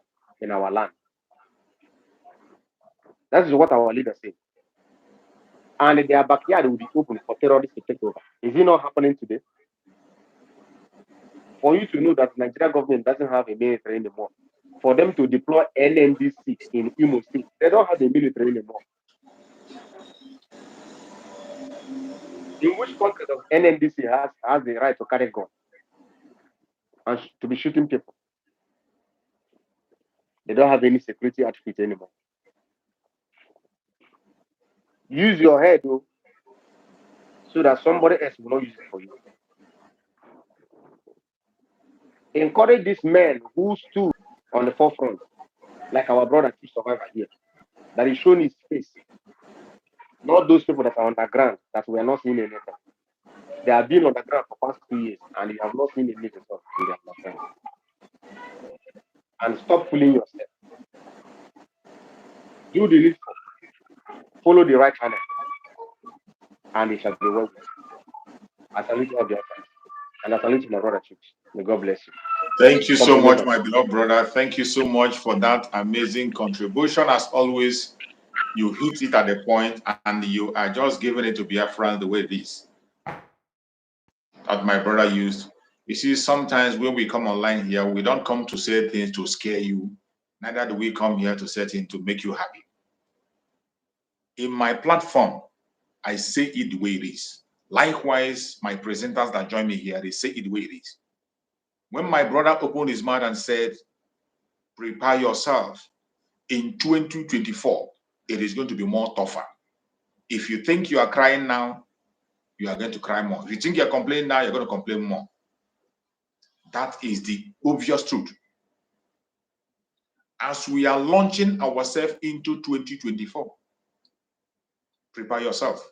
in our land. That is what our leader said. And their backyard will be open for terrorists to take over. Is it not happening today? For you to know that the Nigerian government doesn't have a military anymore, for them to deploy NNDC in Imo State, they don't have a military anymore. In which country does NNDC has the right to carry gun and to be shooting people? They don't have any security outfit anymore. Use your head, though, so that somebody else will not use it for you. Encourage these men who stood on the forefront, like our brother Chief Survivor here, that is showing his face. Not those people that are underground that we are not seeing anything. They have been underground for past 2 years and you have not seen any result in their underground. And stop fooling yourself. Do the needful. Follow the right channel, and it shall be well with you. I salute all your friends, and I salute my brother Chips. May God bless you. Thank you so much, my beloved brother. Thank you so much for that amazing contribution. As always, you hit it at the point, and you are just giving it to Biafra the way it is. That my brother used. You see, sometimes when we come online here, we don't come to say things to scare you. Neither do we come here to say things to make you happy. In my platform, I say it the way it is. Likewise, my presenters that join me here, they say it the way it is. When my brother opened his mouth and said, prepare yourself, in 2024, it is going to be more tougher. If you think you are crying now, you are going to cry more. If you think you're complaining now, you're going to complain more. That is the obvious truth. As we are launching ourselves into 2024, prepare yourself.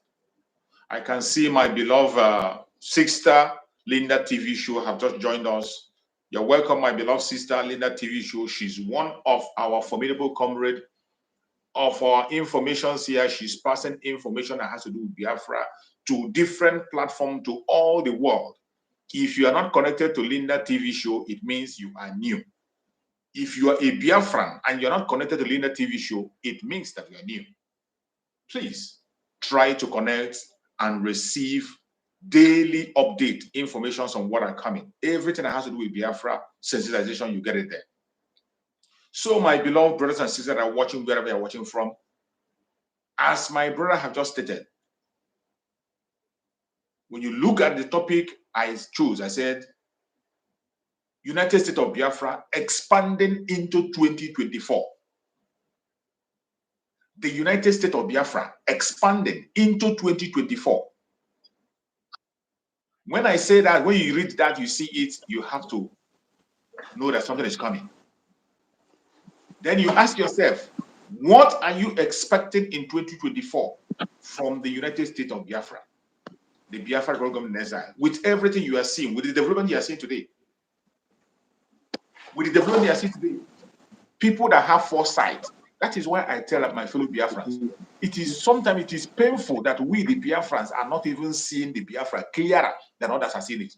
I can see my beloved sister, Linda TV Show, have just joined us. You're welcome, my beloved sister, Linda TV Show. She's one of our formidable comrades of our informations here. She's passing information that has to do with Biafra to different platforms to all the world. If you are not connected to Linda TV Show, it means you are new. If you are a Biafran and you're not connected to Linda TV Show, it means that you are new. Please try to connect and receive daily update information on what are coming. Everything that has to do with Biafra sensitization, you get it there. So my beloved brothers and sisters that are watching wherever you're watching from, as my brother have just stated, when you look at the topic I chose, I said, United States of Biafra expanding into 2024. The United States of Biafra expanding into 2024. When I say that, when you read that, you see it, you have to know that something is coming. Then you ask yourself, what are you expecting in 2024 from the United States of Biafra, the Biafra government in exile, with everything you are seeing, with the development you are seeing today? With the development you are seeing today, people that have foresight. That is why I tell my fellow Biafrans, sometimes it is painful that we, the Biafrans, are not even seeing the Biafra clearer than others are seeing it.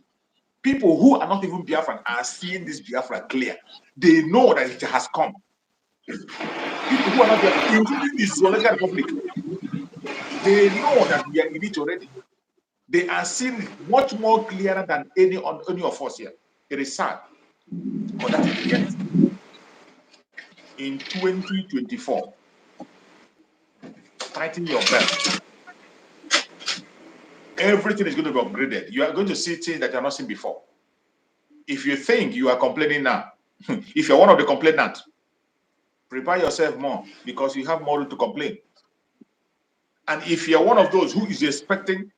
People who are not even Biafran are seeing this Biafra clear. They know that it has come. People who are not Biafran, including the Socio-political Republic, they know that we are in it already. They are seeing it much more clearer than any of us here. It is sad, but that is the reality. In 2024, tighten your belt. Everything is going to be upgraded. You are going to see things that you have not seen before. If you think you are complaining now, if you're one of the complainants, prepare yourself more because you have more to complain. And if you're one of those who is expecting,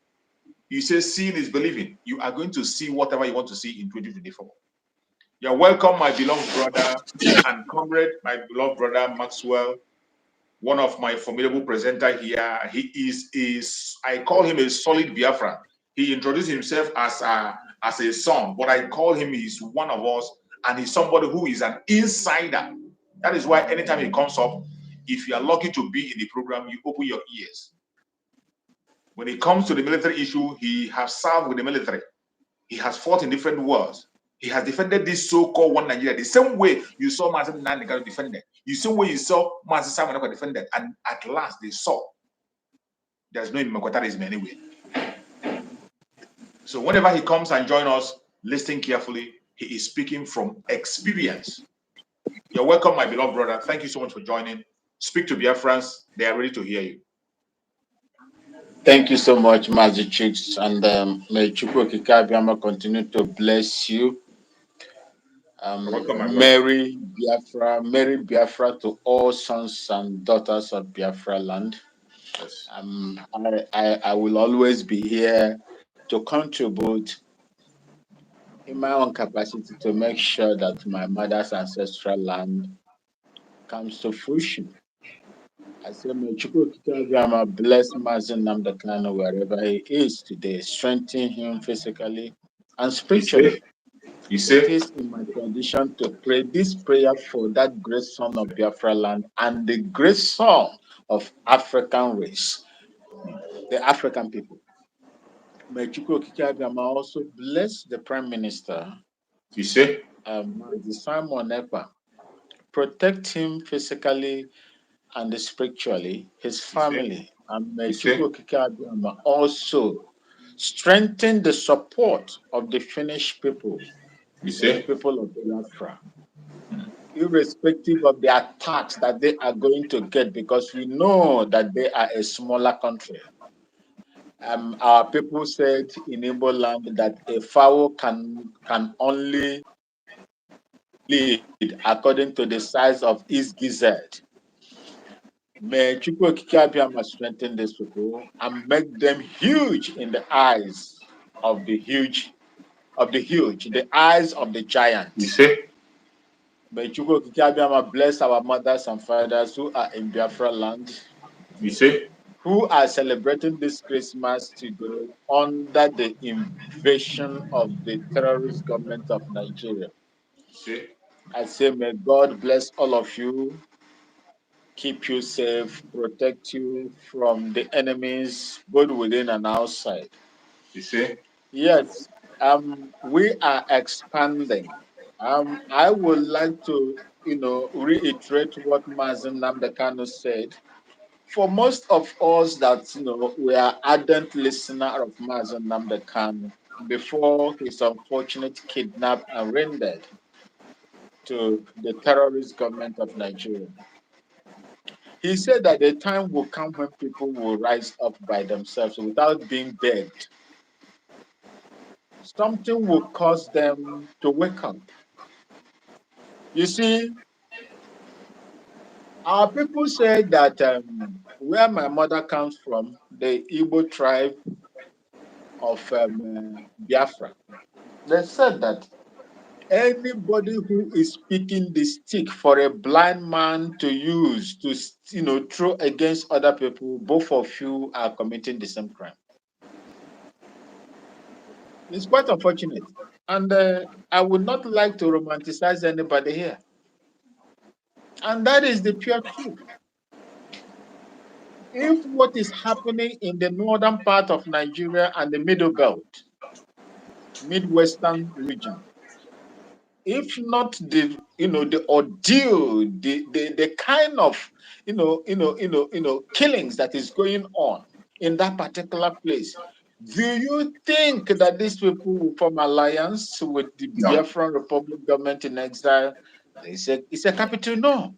You say seeing is believing. You are going to see whatever you want to see in 2024. You're welcome, my beloved brother and comrade, my beloved brother Maxwell, one of my formidable presenter here. He is I call him a solid Biafra. He introduced himself as a son, but I call him he's one of us, and he's somebody who is an insider. That is why anytime he comes up, if you are lucky to be in the program, you open your ears. When it comes to the military issue, he has served with the military. He has fought in different wars. He has defended this so-called one Nigeria the same way you saw Mazen Nandika defended. The same way you saw Mazen Simon defended. And at last they saw there's no Mekotalism anyway. So whenever he comes and joins us, listen carefully. He is speaking from experience. You're welcome, my beloved brother. Thank you so much for joining. Speak to Biafrans. They are ready to hear you. Thank you so much, Mazi Chicks, and may Chukwokika Abiyama continue to bless you. Welcome, Mary Biafra to all sons and daughters of Biafra land. Yes. I will always be here to contribute in my own capacity to make sure that my mother's ancestral land comes to fruition. I say, may Chukwukika bless Mazin Namdekano wherever he is today, strengthen him physically and spiritually. You see? It is in my tradition to pray this prayer for that great son of Biafra land and the great son of African race, the African people. May Chukwukika also bless the Prime Minister, You see? Simon Ekpa, protect him physically and spiritually, his family, and may Chukwukika also strengthen the support of the Finnish people, the people of Biafra, irrespective of the attacks that they are going to get, because we know that they are a smaller country. Our people said in Igbo land that a fowl can only lead according to the size of his gizzard. May Chukwukika strengthen these people and make them huge in the eyes of the huge, the eyes of the giant. You see? May Chukwukika bless our mothers and fathers who are in Biafra land. You see? Who are celebrating this Christmas today under the invasion of the terrorist government of Nigeria. See? I say, may God bless all of you, keep you safe, protect you from the enemies, both within and outside. You see? Yes, we are expanding. I would like to, reiterate what Mazen Namdekano said. For most of us that, we are ardent listener of Mazen Namdekano before his unfortunate kidnap and rendered to the terrorist government of Nigeria. He said that the time will come when people will rise up by themselves without being begged. Something will cause them to wake up. You see, our people say that where my mother comes from, the Igbo tribe of Biafra, they said that anybody who is picking the stick for a blind man to use to, throw against other people, both of you are committing the same crime. It's quite unfortunate. And I would not like to romanticize anybody here. And that is the pure truth. If what is happening in the northern part of Nigeria and the middle belt, Midwestern region, if not the the ordeal, the kind of killings that is going on in that particular place, do you think that these people will form alliance with the Biafran Republic government in exile? They said it's a capital no.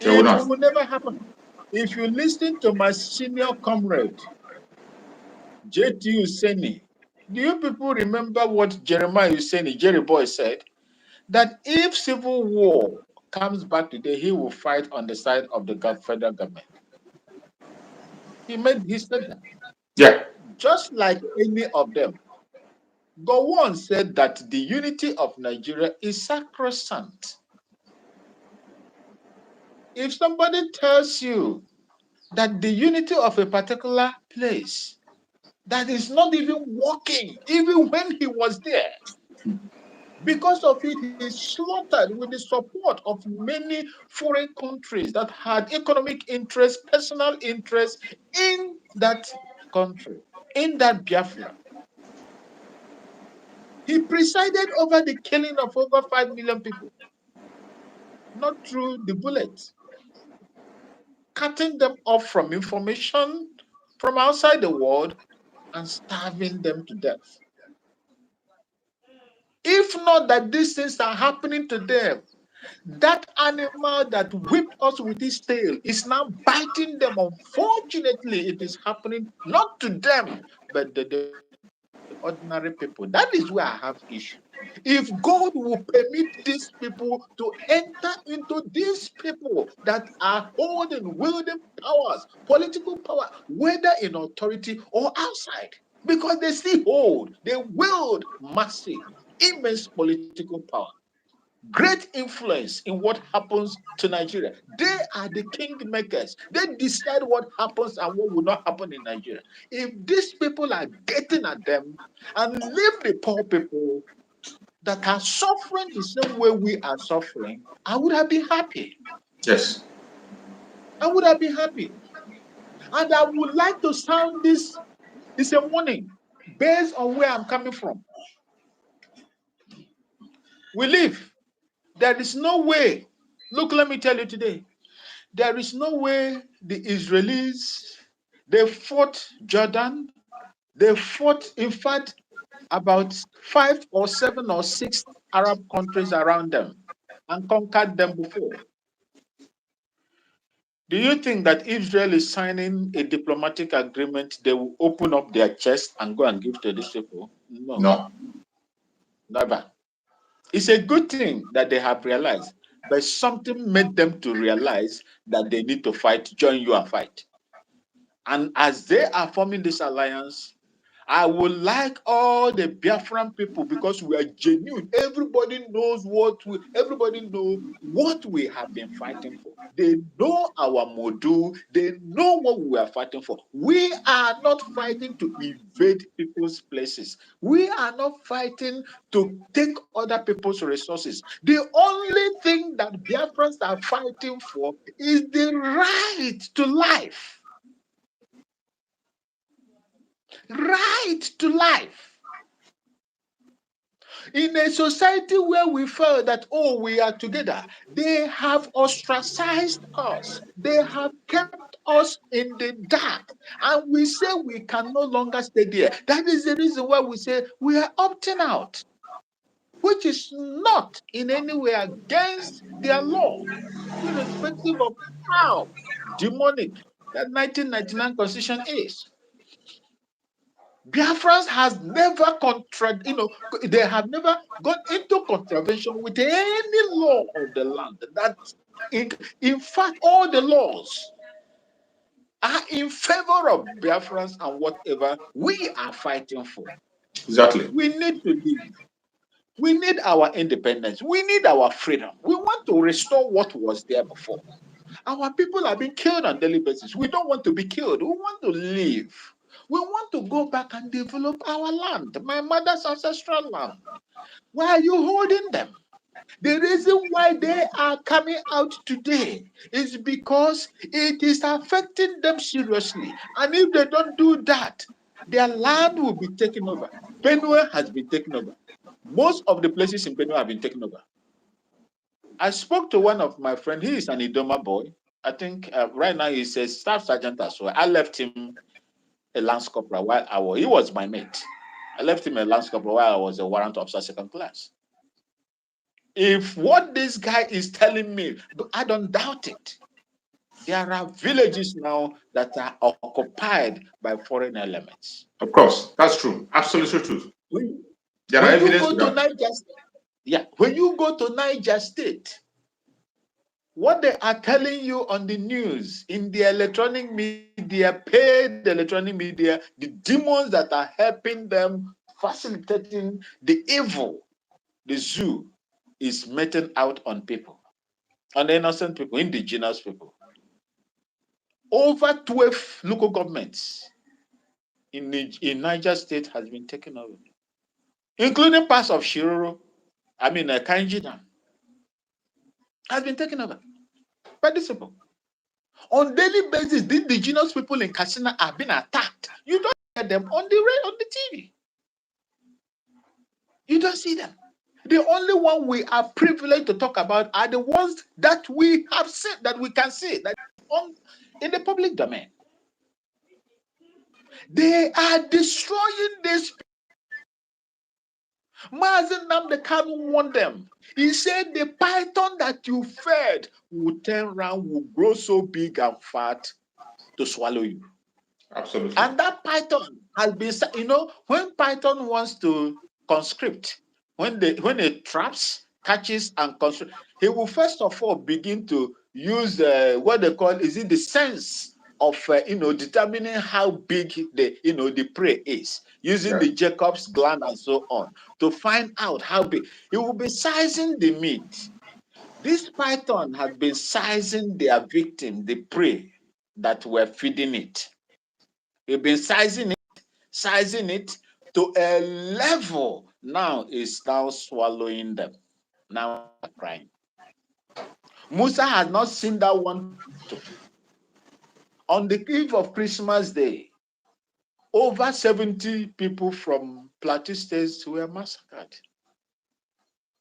It will never happen. If you listen to my senior comrade, J.T. Useni, do you people remember what Jeremiah Useni, Jerry Boy, said? That if civil war comes back today, he will fight on the side of the federal government. He said that. Yeah. just like any of them. Gowon said that the unity of Nigeria is sacrosanct. If somebody tells you that the unity of a particular place that is not even working, even when he was there, because of it, he slaughtered with the support of many foreign countries that had economic interest, personal interest in that country, in that Biafra. He presided over the killing of over 5 million people, not through the bullets, cutting them off from information from outside the world and starving them to death. If not that these things are happening to them, that animal that whipped us with his tail is now biting them. Unfortunately, it is happening not to them, but the ordinary people. That is where I have issue. If God will permit these people to enter into these people that are wielding powers, political power, whether in authority or outside, because they still they wield massive, immense political power, great influence in what happens to Nigeria. They are the king makers. They decide what happens and what will not happen in Nigeria. If these people are getting at them and leave the poor people that are suffering the same way we are suffering, I would have been happy. Yes. I would have been happy. And I would like to sound this a warning based on where I'm coming from. We live. There is no way. Look, let me tell you today. There is no way the Israelis, they fought Jordan. They fought, in fact, about 5 or 7 or 6 Arab countries around them and conquered them before. Do you think that Israel is signing a diplomatic agreement, they will open up their chest and go and give to these people? No. Never. It's a good thing that they have realized, but something made them to realize that they need to fight, join you and fight. And as they are forming this alliance, I would like all the Biafran people, because we are genuine. Everybody knows what we have been fighting for. They know our module. They know what we are fighting for. We are not fighting to invade people's places. We are not fighting to take other people's resources. The only thing that Biafrans are fighting for is the right to life. Right to life. In a society where we felt that, we are together, they have ostracized us. They have kept us in the dark. And we say we can no longer stay there. That is the reason why we say we are opting out, which is not in any way against their law, irrespective of how demonic that 1999 Constitution is. Biafrans has never they have never gone into contravention with any law of the land. That in fact, all the laws are in favor of Biafrans and whatever we are fighting for. Exactly. We need to live. We need our independence. We need our freedom. We want to restore what was there before. Our people are being killed on a daily basis. We don't want to be killed. We want to live. We want to go back and develop our land, my mother's ancestral land. Why are you holding them? The reason why they are coming out today is because it is affecting them seriously. And if they don't do that, their land will be taken over. Benue has been taken over. Most of the places in Benue have been taken over. I spoke to one of my friends. He is an Idoma boy. I think right now he's a staff sergeant as well. I left him a lance corporal while he was my mate. I left him a lance corporal while I was a warrant officer second class. If what this guy is telling me, I don't doubt it. There are villages now that are occupied by foreign elements. Of course, that's true. Absolutely true. When There are you evidence go to to that. Niger State, when you go to Niger State, What they are telling you on the news, in the electronic media, paid electronic media, the demons that are helping them, facilitating the evil, the zoo is meting out on people, on innocent people, indigenous people. Over 12 local governments in Niger State has been taken over, including parts of Shiroro, Kainji Dam, has been taken over by these people. On daily basis, the indigenous people in Katsina are being attacked. You don't hear them on the TV. You don't see them. The only one we are privileged to talk about are the ones that we have seen, that we can see, that in the public domain. They are destroying this. Mazen Nnamdi Kanu warned them. He said the python that you fed will turn around, will grow so big and fat to swallow you. Absolutely. And that python has been, when python wants to conscript, when it traps, catches, and conscript, he will first of all begin to use what they call, is it the sense of determining how big the prey is, using the Jacob's gland and so on to find out how big. He will be sizing the meat. This python had been sizing their victim, the prey that were feeding it. He's been sizing it to a level. Now is now swallowing them. Now crying. Musa has not seen that one. On the eve of Christmas Day, over 70 people from Plateau States were massacred.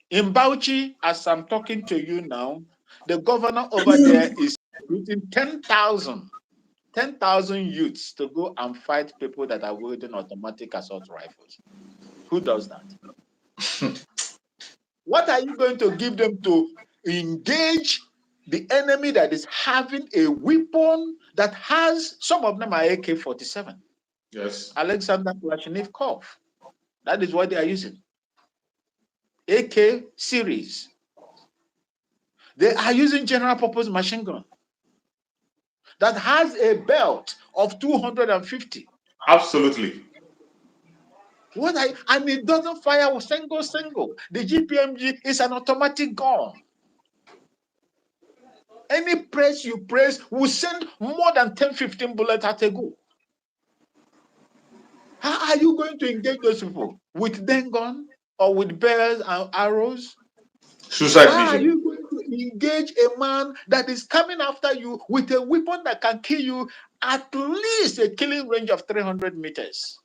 In Bauchi, as I'm talking to you now, the governor over there is recruiting 10,000 youths to go and fight people that are wielding automatic assault rifles. Who does that? What are you going to give them to engage the enemy that is having a weapon that has, some of them are AK-47? Yes. Alexander Kalashnikov. That is what they are using. AK series. They are using general purpose machine gun that has a belt of 250. Absolutely. And it doesn't fire single. The GPMG is an automatic gun. Any press you press will send more than 10-15 bullets at a go. How are you going to engage those people? With dengon or with bears and arrows? Suicide How are mission. you going to engage a man that is coming after you with a weapon that can kill you at least a killing range of 300 meters?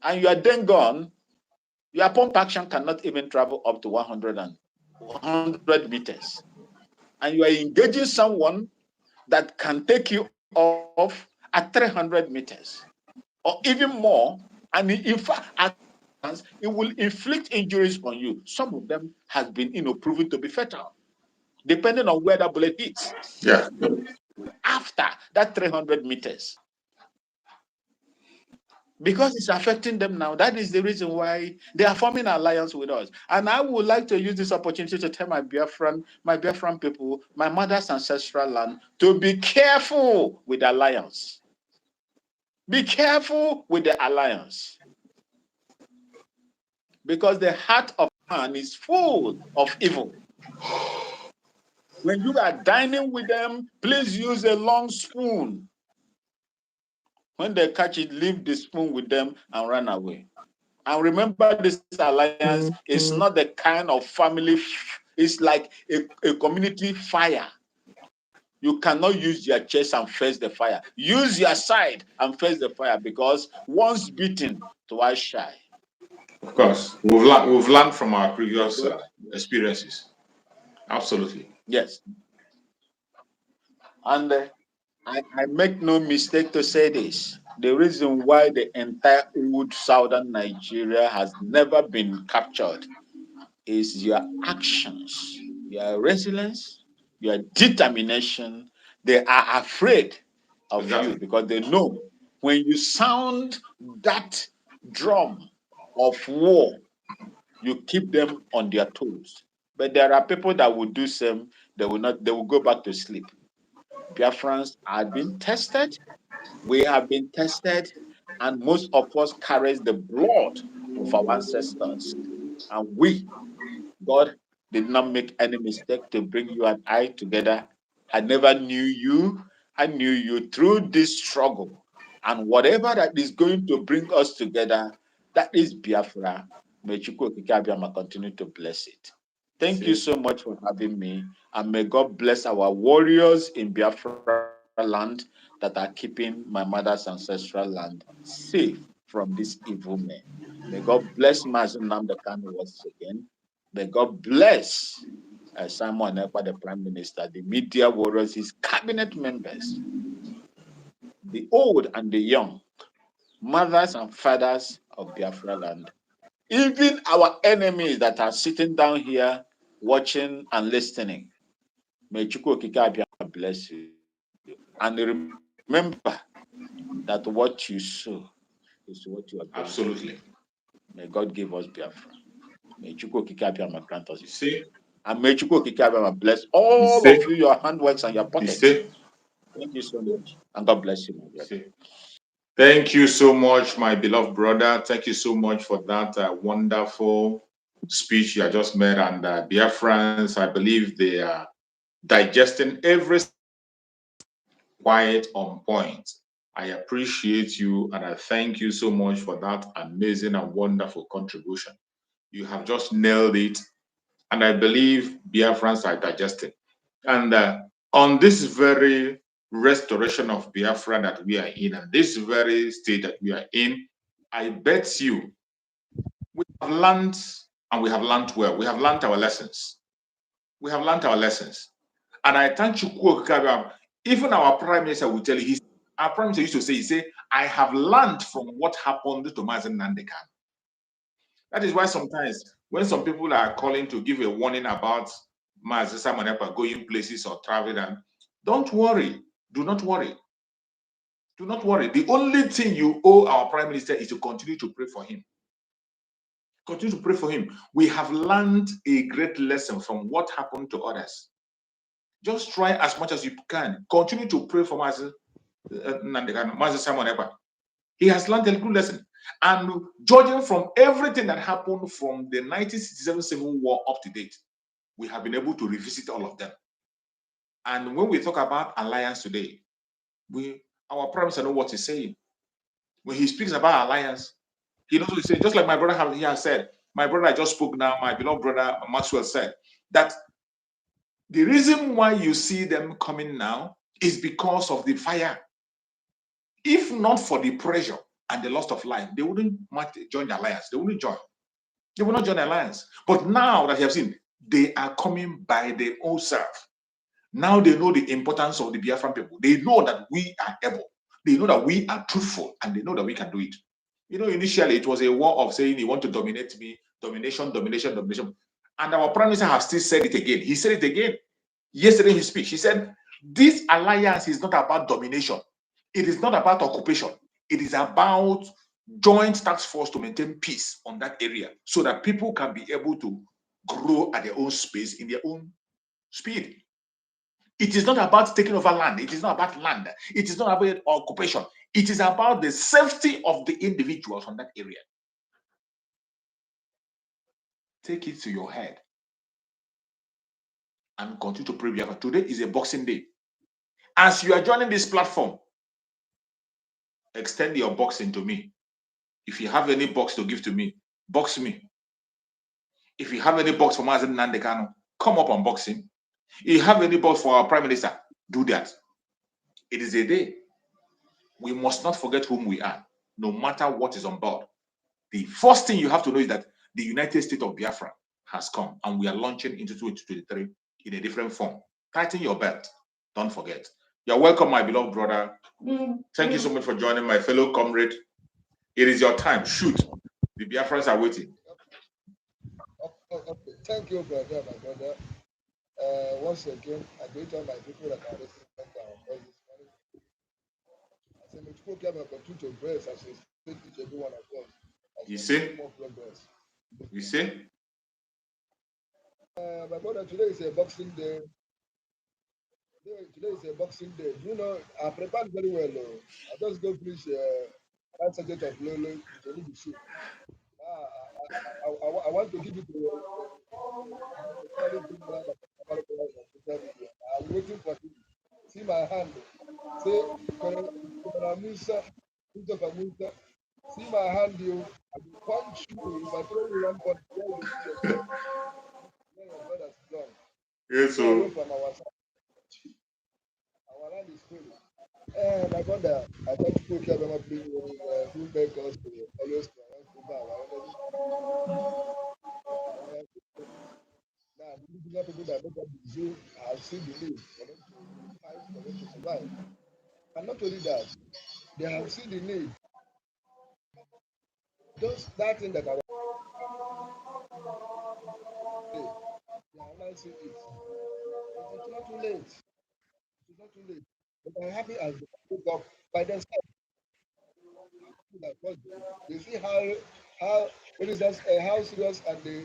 And your dengon, your pump action cannot even travel up to 100 meters. And you are engaging someone that can take you off at 300 meters or even more. And in fact, at times, it will inflict injuries on you. Some of them have been proven to be fatal, depending on where that bullet hits. Yeah. After that 300 meters. Because it's affecting them now. That is the reason why they are forming an alliance with us. And I would like to use this opportunity to tell my Biafran people, my mother's ancestral land, to be careful with the alliance. Be careful with the alliance. Because the heart of man is full of evil. When you are dining with them, please use a long spoon. When they catch it, leave the spoon with them and run away. And remember, this alliance is not the kind of family, it's like a community fire. You cannot use your chest and face the fire. Use your side and face the fire, because once beaten, twice shy. Of course. We've learned from our previous experiences. Absolutely. Yes. And I make no mistake to say this. The reason why the entire old southern Nigeria has never been captured is your actions, your resilience, your determination. They are afraid of you because they know when you sound that drum of war, you keep them on their toes. But there are people that will do same, they will not, they will go back to sleep. Biafrans have been tested, we have been tested, and most of us carries the blood of our ancestors. And we, God did not make any mistake to bring you and I together. I never knew you. I knew you through this struggle. And whatever that is going to bring us together, that is Biafra. May Chukwu Okike Abiyama continue to bless it. Thank you so much for having me. And may God bless our warriors in Biafra land that are keeping my mother's ancestral land safe from these evil men. May God bless Mazen Namdekan once again. May God bless Simon Ekpa, the Prime Minister, the media warriors, his cabinet members, the old and the young, mothers and fathers of Biafra land. Even our enemies that are sitting down here watching and listening. May Chukwu Okike Abiyama bless you. And remember that what you sow is what you are going to reap. May God give us Biafra. May Chukwu Okike Abiyama grant us. And may Chukwu Okike Abiyama bless all of you, your handworks and your pockets. Thank you so much. And God bless you, my brother. Thank you so much, my beloved brother. Thank you so much for that wonderful speech you just made. And Biafrans, I believe they are digesting every quiet on point. I appreciate you and I thank you so much for that amazing and wonderful contribution. You have just nailed it. And I believe Biafrans are digesting. And on this very restoration of Biafra that we are in, and this very state that we are in, I bet you we have learned, and we have learned well. We have learned our lessons. We have learned our lessons. And I thank you, even our Prime Minister will tell you, our Prime Minister used to say, I have learned from what happened to Mazen Nandekan. That is why sometimes when some people are calling to give a warning about Mazen Samonepa going places or traveling, and don't worry, do not worry. Do not worry. The only thing you owe our Prime Minister is to continue to pray for him. Continue to pray for him. We have learned a great lesson from what happened to others. Just try as much as you can. Continue to pray for Mazen Samonepa. He has learned a good lesson. And judging from everything that happened from the 1967 Civil War up to date, we have been able to revisit all of them. And when we talk about alliance today, our Prime Minister knows what he's saying. When he speaks about alliance, he knows what he's saying. Just like my brother has said, my brother I just spoke now, my beloved brother Maxwell said, that the reason why you see them coming now is because of the fire. If not for the pressure and the loss of life, they wouldn't join the alliance. They wouldn't join. They will not join the alliance. But now that you have seen, they are coming by their own self. Now they know the importance of the Biafran people. They know that we are able. They know that we are truthful, and they know that we can do it. You know, initially it was a war of saying you want to dominate me, domination, domination, domination. And our Prime Minister has still said it again. He said it again yesterday in his speech. He said, this alliance is not about domination. It is not about occupation. It is about joint task force to maintain peace on that area so that people can be able to grow at their own space in their own speed. It is not about taking over land. It is not about land. It is not about occupation. It is about the safety of the individuals on that area. Take it to your head and continue to pray. Today is a Boxing Day. As you are joining this platform, extend your boxing to me. If you have any box to give to me, box me. If you have any box for Mazen Nandekano, come up on boxing. If you have any box for our Prime Minister, do that. It is a day. We must not forget whom we are, no matter what is on board. The first thing you have to know is that the United States of Biafra has come, and we are launching into 2023 in a different form. Tighten your belt. Don't forget. You're welcome, my beloved brother. Thank you so much for joining, my fellow comrade. It is your time. Shoot. The Biafrans are waiting. Okay. Thank you, brother, my brother. Once again, I greet all my people that are listening to our voice this morning. I say, may people have continue to bless as we speak each every one of us. You see? More progress. You see? My brother, today is a boxing day. Today is a boxing day. You know, I prepared very well. I just go finish that subject of Lolo to the show. I want to give it to very good man on social media. I'm waiting for him. See my hand. Say, Colonel Musa, Christopher Musa. See my hand, you. I will punch you. If I throw you one punch, where will you see yourself? Where your brothers gone? Yes, Stay away so from our side. Our land is holy. My brother, I thought people care about being who make us to always over our enemies. Now, these are people that make up the zoo have seen the need for them to fight, for them to survive. And not only that, they have seen the need. Just that thing that I was saying, they are now seeing it. But it's not too late. It's not too late. But I'm happy as they wake up by themselves. They see how what is that, how serious and the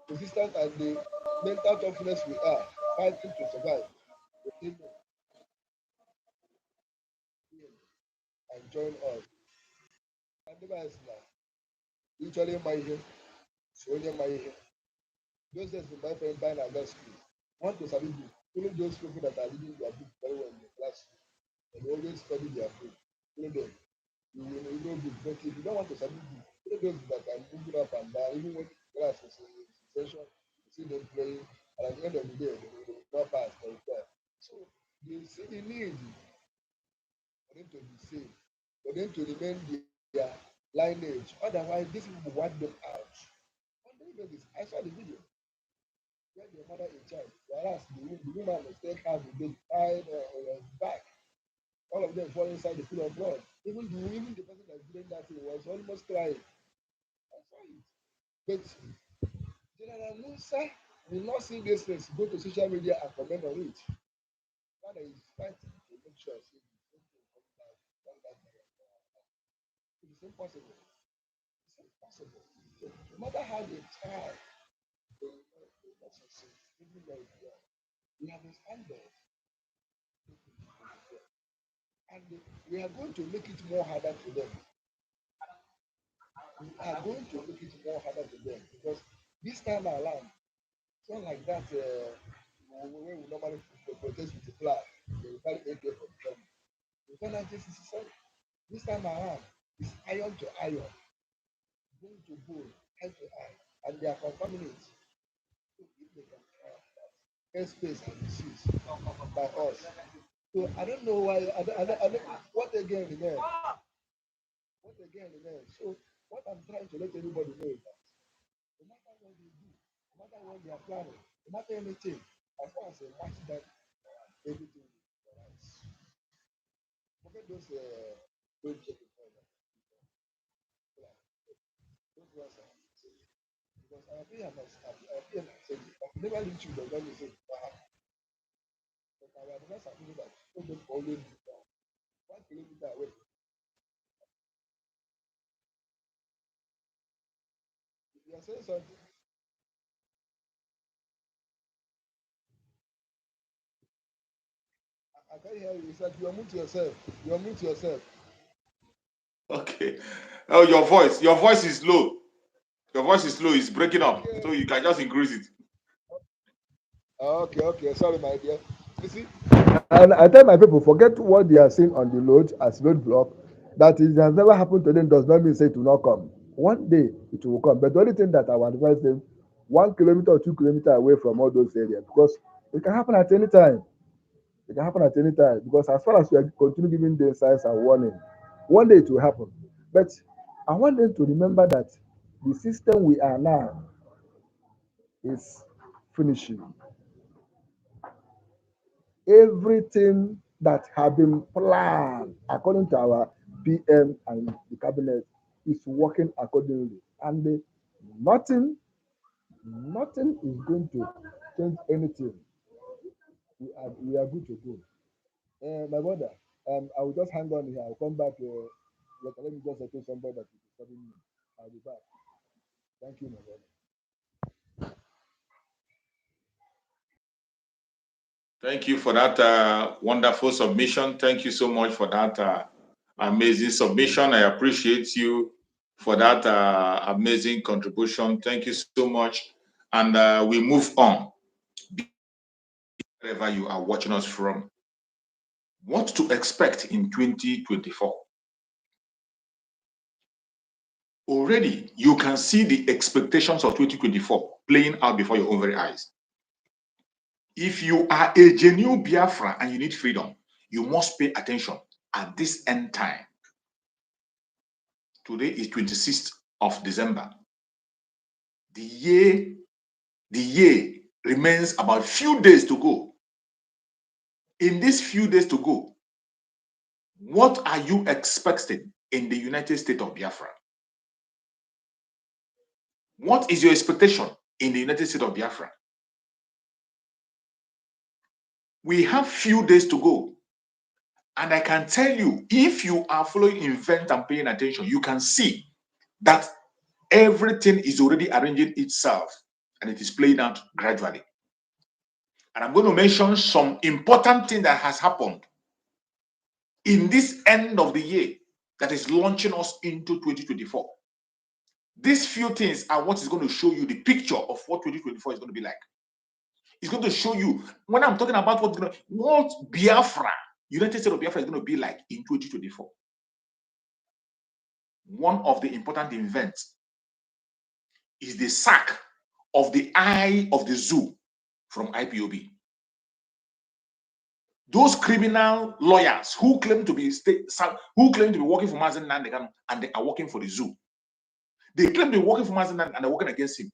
resistance and the mental toughness we are fighting to survive. They say no, and join us. And the guys now, usually my here, so my here. Those days my friend buying a gas school. Want to study book. Only those people that are reading their book very well in the class and they always study their book. Only them. You know book. But if you don't want to study book, only those that are moving up and down, even when class is in session, you see them playing, and at the end of the day, they will not pass or fail. So they see the need for them to be safe, for them to remain their lineage. Otherwise, these people wipe them out. On the basis, I saw the video where the mother in child, whereas the woman was still have the baby tied on his back. All of them fall inside the pool of blood. Even the person that doing that thing was almost crying. I saw it. But General Musa will not see this things, go to social media and comment on it. Rather, he's fighting to make sure it's impossible. It's impossible. No matter how they try, they will not succeed. Even though we have expanded, and we are going to make it more harder to them. We are going to make it more harder to them because this time around, it's not like that. When we normally protest with the flag, they will carry AK for the government. We don't have this system. This time around, it's iron to iron, bone to bone, eye to eye, and they are confirming it. So if they can try airspace and seas by us. So I don't know why. I don't, what again remains? What again remains? So what I'm trying to let everybody know is that no matter what they do, no matter what they are planning, no matter anything, as far as they watch that, everything will be alright. Forget those don't check it for them. Those ones are because I feel I must I never reach you the when you say but our advice are people that don't always do that. 1 kilometer away. If you are saying something, I can't hear you. It's like you are mute yourself. You are mute yourself. okay. Oh, your voice is low. Your voice is low. It's breaking up, Okay. so you can just increase it. Okay. Sorry, my dear. You see, and I tell my people, forget what they are seeing on the road as roadblock. That it has never happened to them does not mean say it will not come. One day it will come. But the only thing that I would advise them, 1 kilometer or 2 kilometers away from all those areas, because it can happen at any time. It can happen at any time. Because as far as we are continue giving them signs and warning, one day it will happen. But I want them to remember that the system we are now is finishing. Everything that have been planned according to our PM and the cabinet is working accordingly. And nothing is going to change anything. We are good to go. My brother, I will just hang on here. I'll come back. Let me just settle somebody that is disturbing me. I'll be back. Thank you, my brother. Thank you for that wonderful submission. Thank you so much for that amazing submission. I appreciate you for that amazing contribution. Thank you so much. And we move on. Wherever you are watching us from, what to expect in 2024? Already, you can see the expectations of 2024 playing out before your own very eyes. If you are a genuine Biafra and you need freedom, you must pay attention at this end time. Today is 26th of December. The year remains about few days to go. In these few days to go, what are you expecting in the United States of Biafra? What is your expectation in the United States of Biafra? We have few days to go. And I can tell you, if you are following events and paying attention, you can see that everything is already arranging itself and it is playing out gradually. And I'm going to mention some important thing that has happened in this end of the year that is launching us into 2024. These few things are what is going to show you the picture of what 2024 is going to be like. It's going to show you, when I'm talking about what Biafra, United States of Biafra is going to be like in 2024. One of the important events is the sack of the eye of the zoo from IPOB. Those criminal lawyers who claim to be working for Mazen Nandekan and they are working for the zoo. They claim they're working for Mazen and they're working against him.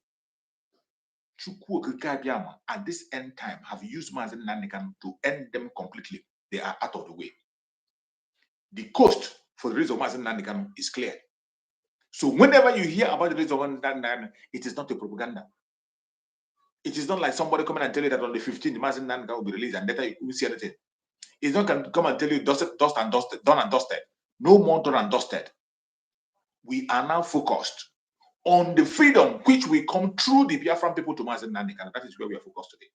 At this end time have used Mazen Nandekan to end them completely. They are out of the way. The cost for the release of Mazen Nandekan is clear. So whenever you hear about the release of Mazen Nandekan, it is not a propaganda. It is not like somebody coming and tell you that on the 15th, Mazen Nandekan will be released and later you will see anything. It's not going to come and tell you done and dusted. No more done and dusted. We are now focused on the freedom which will come through the Biafran people to Mazen Nandekan. That is where we are focused today.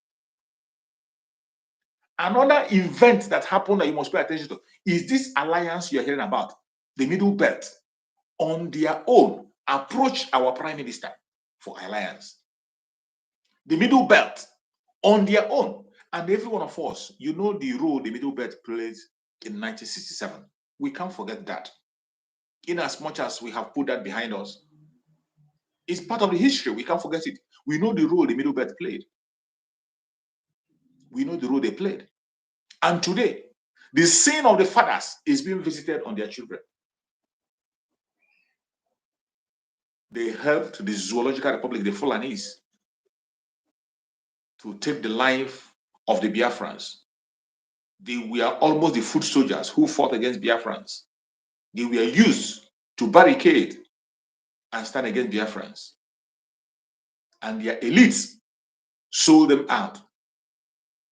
Another event that happened that you must pay attention to is this alliance you're hearing about. The Middle Belt, on their own, approached our Prime Minister for alliance. The Middle Belt, on their own, and every one of us, you know the role the Middle Belt played in 1967. We can't forget that. In as much as we have put that behind us, it's part of the history. We can't forget it. We know the role the Middle Belt played. We know the role they played. And today, the sin of the fathers is being visited on their children. They helped the Zoological Republic, the Fulanis, to take the life of the Biafrans. They were almost the foot soldiers who fought against Biafrans. They were used to barricade and stand against Biafrans. And their elites sold them out,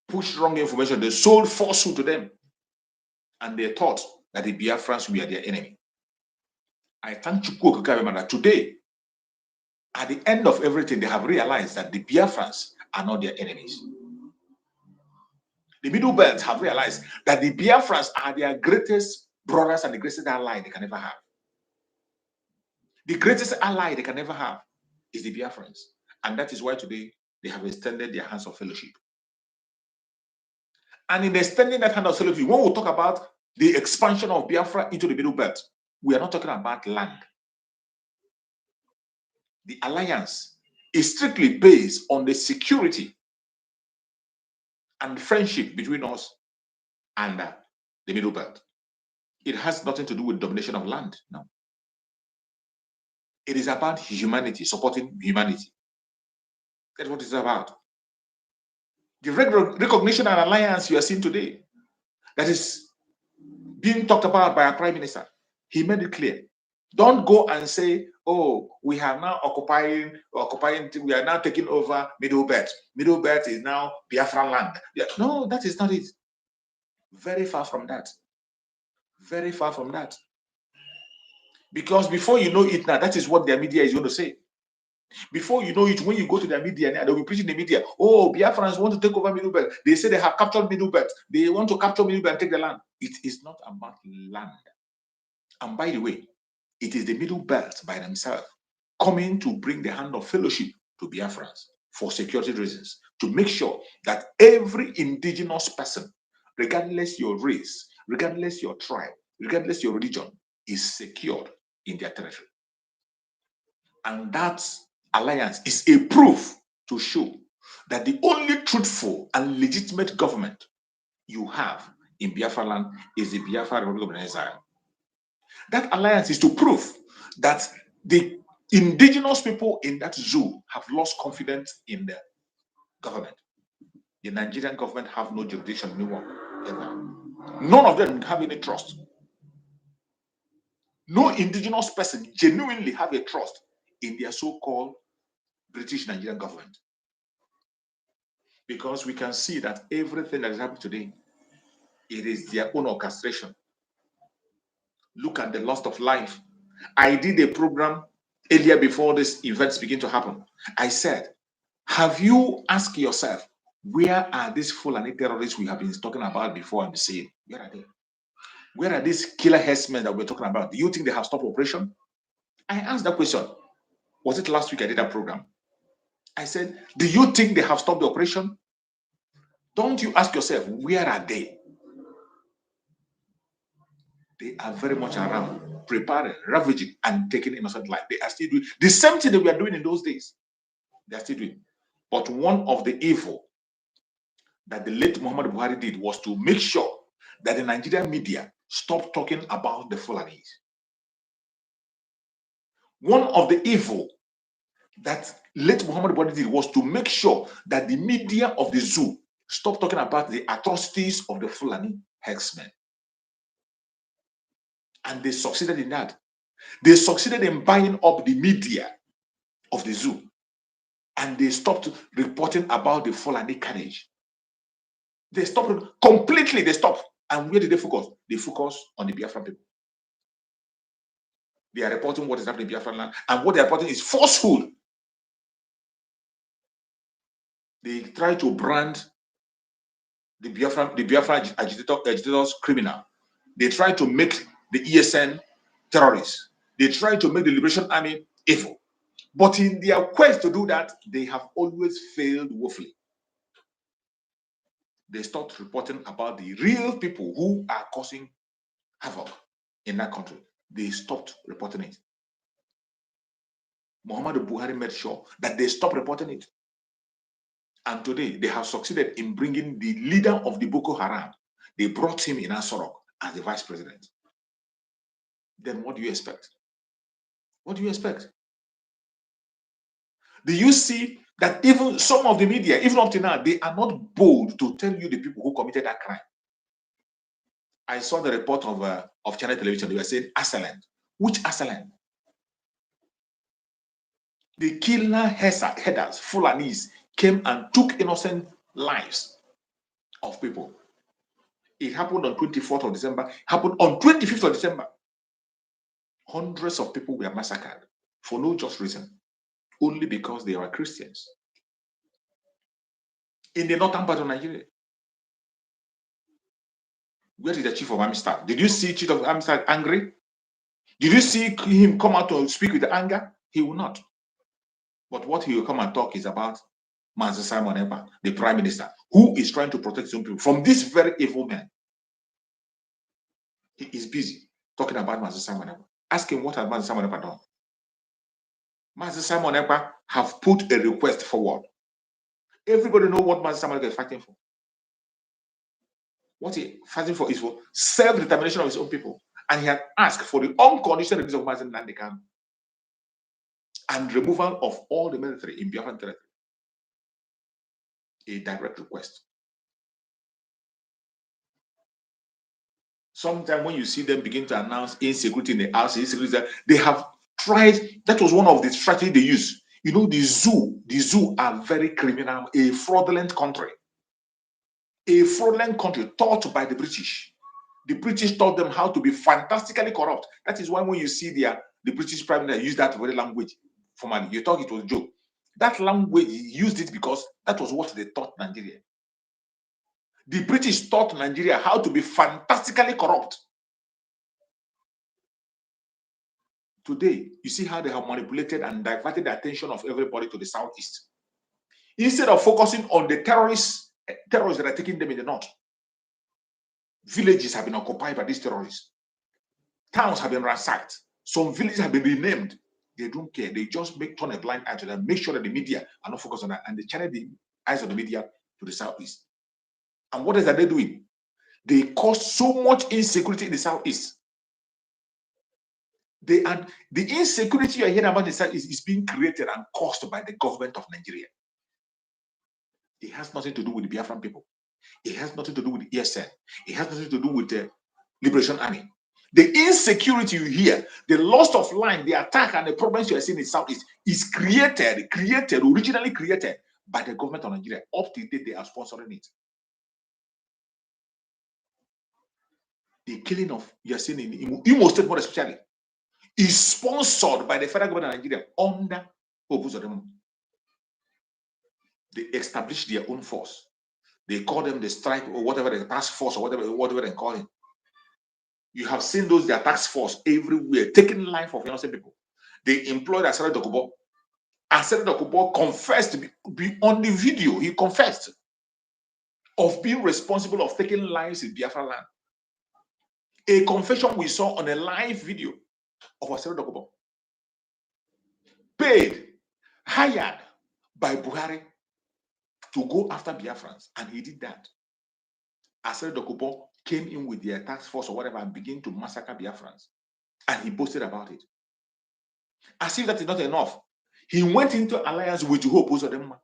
pushed wrong information. They sold falsehood to them. And they thought that the Biafrans were their enemy. I thank Chukwu Okike that today, at the end of everything, they have realized that the Biafrans are not their enemies. The Middle Belt have realized that the Biafrans are their greatest brothers and the greatest ally they can ever have. The greatest ally they can ever have is the Biafrans. And that is why today they have extended their hands of fellowship. And in extending that hand of fellowship, when we talk about the expansion of Biafra into the Middle Belt, we are not talking about land. The alliance is strictly based on the security and friendship between us and the Middle Belt. It has nothing to do with domination of land. No. It is about humanity, supporting humanity. That's what it's about. The recognition and alliance you are seeing today, that is being talked about by our Prime Minister, he made it clear. Don't go and say, oh, we are now occupying, we are now taking over Middle Belt. Middle Belt is now Biafran land. Yeah. No, that is not it. Very far from that. Very far from that. Because before you know it now, that is what their media is going to say. Before you know it, when you go to the media, they'll be preaching in the media, oh, Biafrans want to take over Middle Belt. They say they have captured Middle Belt. They want to capture Middle Belt and take the land. It is not about land. And by the way, it is the Middle Belt by themselves coming to bring the hand of fellowship to Biafrans for security reasons, to make sure that every indigenous person, regardless your race, regardless your tribe, regardless your religion, is secured in their territory. And that alliance is a proof to show that the only truthful and legitimate government you have in Biafra land is the Biafra Republic of Israel. That alliance is to prove that the indigenous people in that zoo have lost confidence in the government. The Nigerian government have no jurisdiction anymore. None of them have any trust. No indigenous person genuinely have a trust in their so-called British Nigerian government. Because we can see that everything that is happening today, it is their own orchestration. Look at the loss of life. I did a program earlier before these events begin to happen. I said, have you asked yourself, where are these Fulani terrorists we have been talking about before and saying? Where are they? Where are these killer herdsmen that we're talking about? Do you think they have stopped operation? I asked that question. Was it last week I did that program? I said, do you think they have stopped the operation? Don't you ask yourself, where are they? They are very much around, preparing, ravaging, and taking innocent life. They are still doing the same thing that we are doing in those days. They are still doing. But one of the evil that the late Muhammad Buhari did was to make sure that the Nigerian media stopped talking about the Fulanis. One of the evil that late Muhammad Buhari did was to make sure that the media of the zoo stopped talking about the atrocities of the Fulani herdsmen. And they succeeded in that. They succeeded in buying up the media of the zoo. And they stopped reporting about the Fulani carnage. They stopped completely. They stopped. And where did they focus? They focus on the Biafran people. They are reporting what is happening in Biafran land. And what they are reporting is falsehood. They try to brand the Biafran agitators criminal. They try to make the ESN terrorists. They try to make the Liberation Army evil. But in their quest to do that, they have always failed woefully. They stopped reporting about the real people who are causing havoc in that country. They stopped reporting it. Muhammad Buhari made sure that they stopped reporting it. And today, they have succeeded in bringing the leader of the Boko Haram. They brought him in Asorok as the vice president. Then what do you expect? What do you expect? Do you see that even some of the media, even up to now, they are not bold to tell you the people who committed that crime? I saw the report of Channel Television. They were saying Asalan. Which Asalan? The killer headers, Fulanis, came and took innocent lives of people. It happened on 24th of December, happened on 25th of December. Hundreds of people were massacred for no just reason, only because they were Christians. In the northern part of Nigeria. Where is the chief of army staff? Did you see chief of army staff angry? Did you see him come out to speak with anger? He will not. But what he will come and talk is about Master Simon Ekpa, the prime minister, who is trying to protect some people from this very evil man. He is busy talking about Master Simon Ekpa. Ask him what has Master Simon Ekpa done. Master Simon Ekpa have put a request forward. Everybody knows what Master Simon Ekpa is fighting for. What he fighting for is for self-determination of his own people. And he had asked for the unconditional release of Master Nnamdi Kanu and removal of all the military in Biafran territory. A direct request. Sometimes when you see them begin to announce insecurity in the house, insecurity, they have tried. That was one of the strategies they use. You know, the zoo are very criminal, a fraudulent country. A fraudulent country taught by the British. The British taught them how to be fantastically corrupt. That is why when you see the British Prime Minister use that very language, formally. You thought it was a joke. That language, he used it because that was what they taught Nigeria. The British taught Nigeria how to be fantastically corrupt. Today, you see how they have manipulated and diverted the attention of everybody to the southeast. Instead of focusing on the terrorists that are taking them in the north. Villages have been occupied by these terrorists. Towns have been ransacked. Some villages have been renamed. They don't care. They just turn a blind eye to them, make sure that the media are not focused on that, and they channel the eyes of the media to the southeast. And what are they doing? They cause so much insecurity in the southeast. The insecurity you're hearing about the southeast is being created and caused by the government of Nigeria. It has nothing to do with the Biafran people. It has nothing to do with the ESN. It has nothing to do with the Liberation Army. The insecurity you hear, the loss of line, the attack, and the problems you are seeing in the southeast is originally created by the government of Nigeria. Up to date, they are sponsoring it. The killing of you are seeing in Imo State, more especially, is sponsored by the federal government of Nigeria under Obuzodemo. They establish their own force. They call them the strike or whatever, the task force or whatever they call it. You have seen their task force everywhere, taking life of innocent people. They employed Asare Dokubo. Asare Dokubo confessed to be on the video. He confessed of being responsible of taking lives in Biafra land. A confession we saw on a live video of Asare Dokubo. Paid, hired by Buhari to go after Biafrans, and he did that. Asare Dokubo came in with their task force or whatever and began to massacre Biafrans, and he boasted about it. As if that is not enough, he went into alliance with Hope Uzodinma.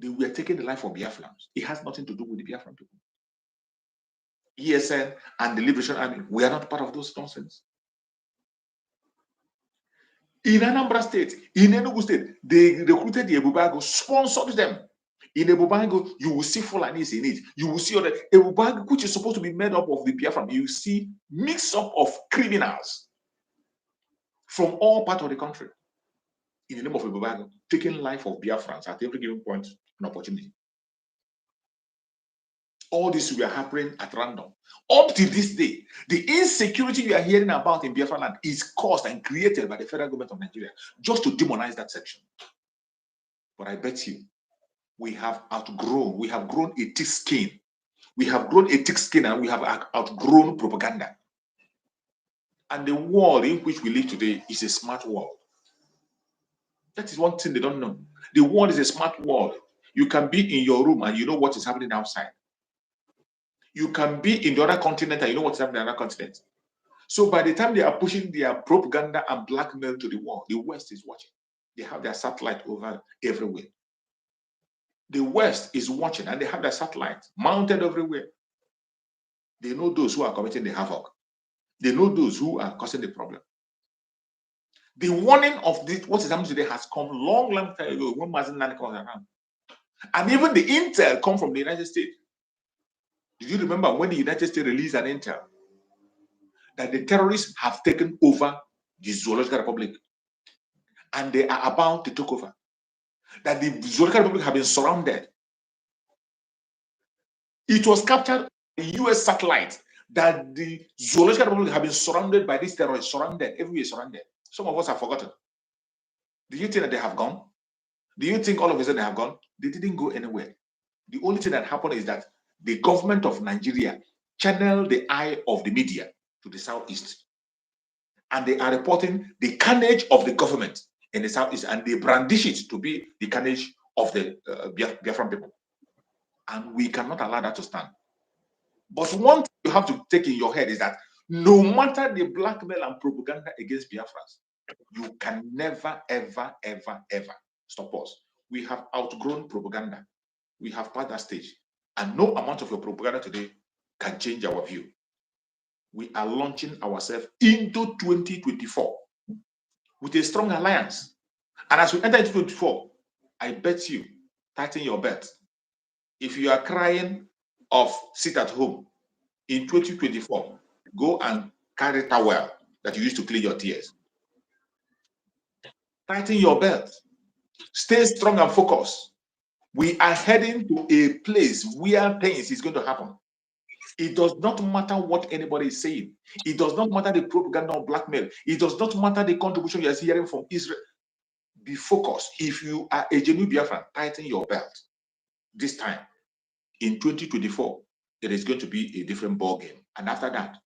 They were taking the life of Biafrans. It has nothing to do with the Biafran people. ESN and the Liberation Army, we are not part of those nonsense. In Anambra State, in Enugu State, they recruited the Ebubago, sponsored them. In Ebubago, you will see Fulanis in it. You will see other Ebubago, which is supposed to be made up of the Biafran. You see mix up of criminals from all parts of the country in the name of Ebubago, taking life of Biafrans at every given point and opportunity. All this will happening at random. Up to this day, the insecurity you are hearing about in Biafra land is caused and created by the federal government of Nigeria just to demonize that section. But I bet you, we have grown a thick skin. We have grown a thick skin and we have outgrown propaganda. And the world in which we live today is a smart world. That is one thing they don't know. The world is a smart world. You can be in your room and you know what is happening outside. You can be in the other continent and you know what's happening in the other continent. So by the time they are pushing their propaganda and blackmail to the world, the West is watching. They have their satellite over everywhere. The West is watching and they have their satellite mounted everywhere. They know those who are committing the havoc. They know those who are causing the problem. The warning of this, what is happening today has come long time ago when Mazen Nani comes around. And even the intel come from the United States. Did you remember when the United States released an intel that the terrorists have taken over the Zoological Republic and they are about to take over? That the Zoological Republic have been surrounded. It was captured by US satellite that the Zoological Republic have been surrounded by these terrorists, surrounded, everywhere surrounded. Some of us have forgotten. Do you think that they have gone? Do you think all of a sudden they have gone? They didn't go anywhere. The only thing that happened is that the government of Nigeria channeled the eye of the media to the southeast. And they are reporting the carnage of the government in the southeast, and they brandish it to be the carnage of the Biafran people. And we cannot allow that to stand. But one thing you have to take in your head is that no matter the blackmail and propaganda against Biafrans, you can never, ever, ever, ever stop us. We have outgrown propaganda. We have passed that stage. And no amount of your propaganda today can change our view. We are launching ourselves into 2024 with a strong alliance. And as we enter into 2024, I bet you, tighten your belt. If you are crying of sit at home in 2024, go and carry towel that you used to clean your tears. Tighten your belt. Stay strong and focused. We are heading to a place where things is going to happen. It does not matter what anybody is saying. It does not matter the propaganda or blackmail. It does not matter the contribution you are hearing from Israel. Be focused. If you are a genuine Biafran, tighten your belt. This time, in 2024, there is going to be a different ball game. And after that,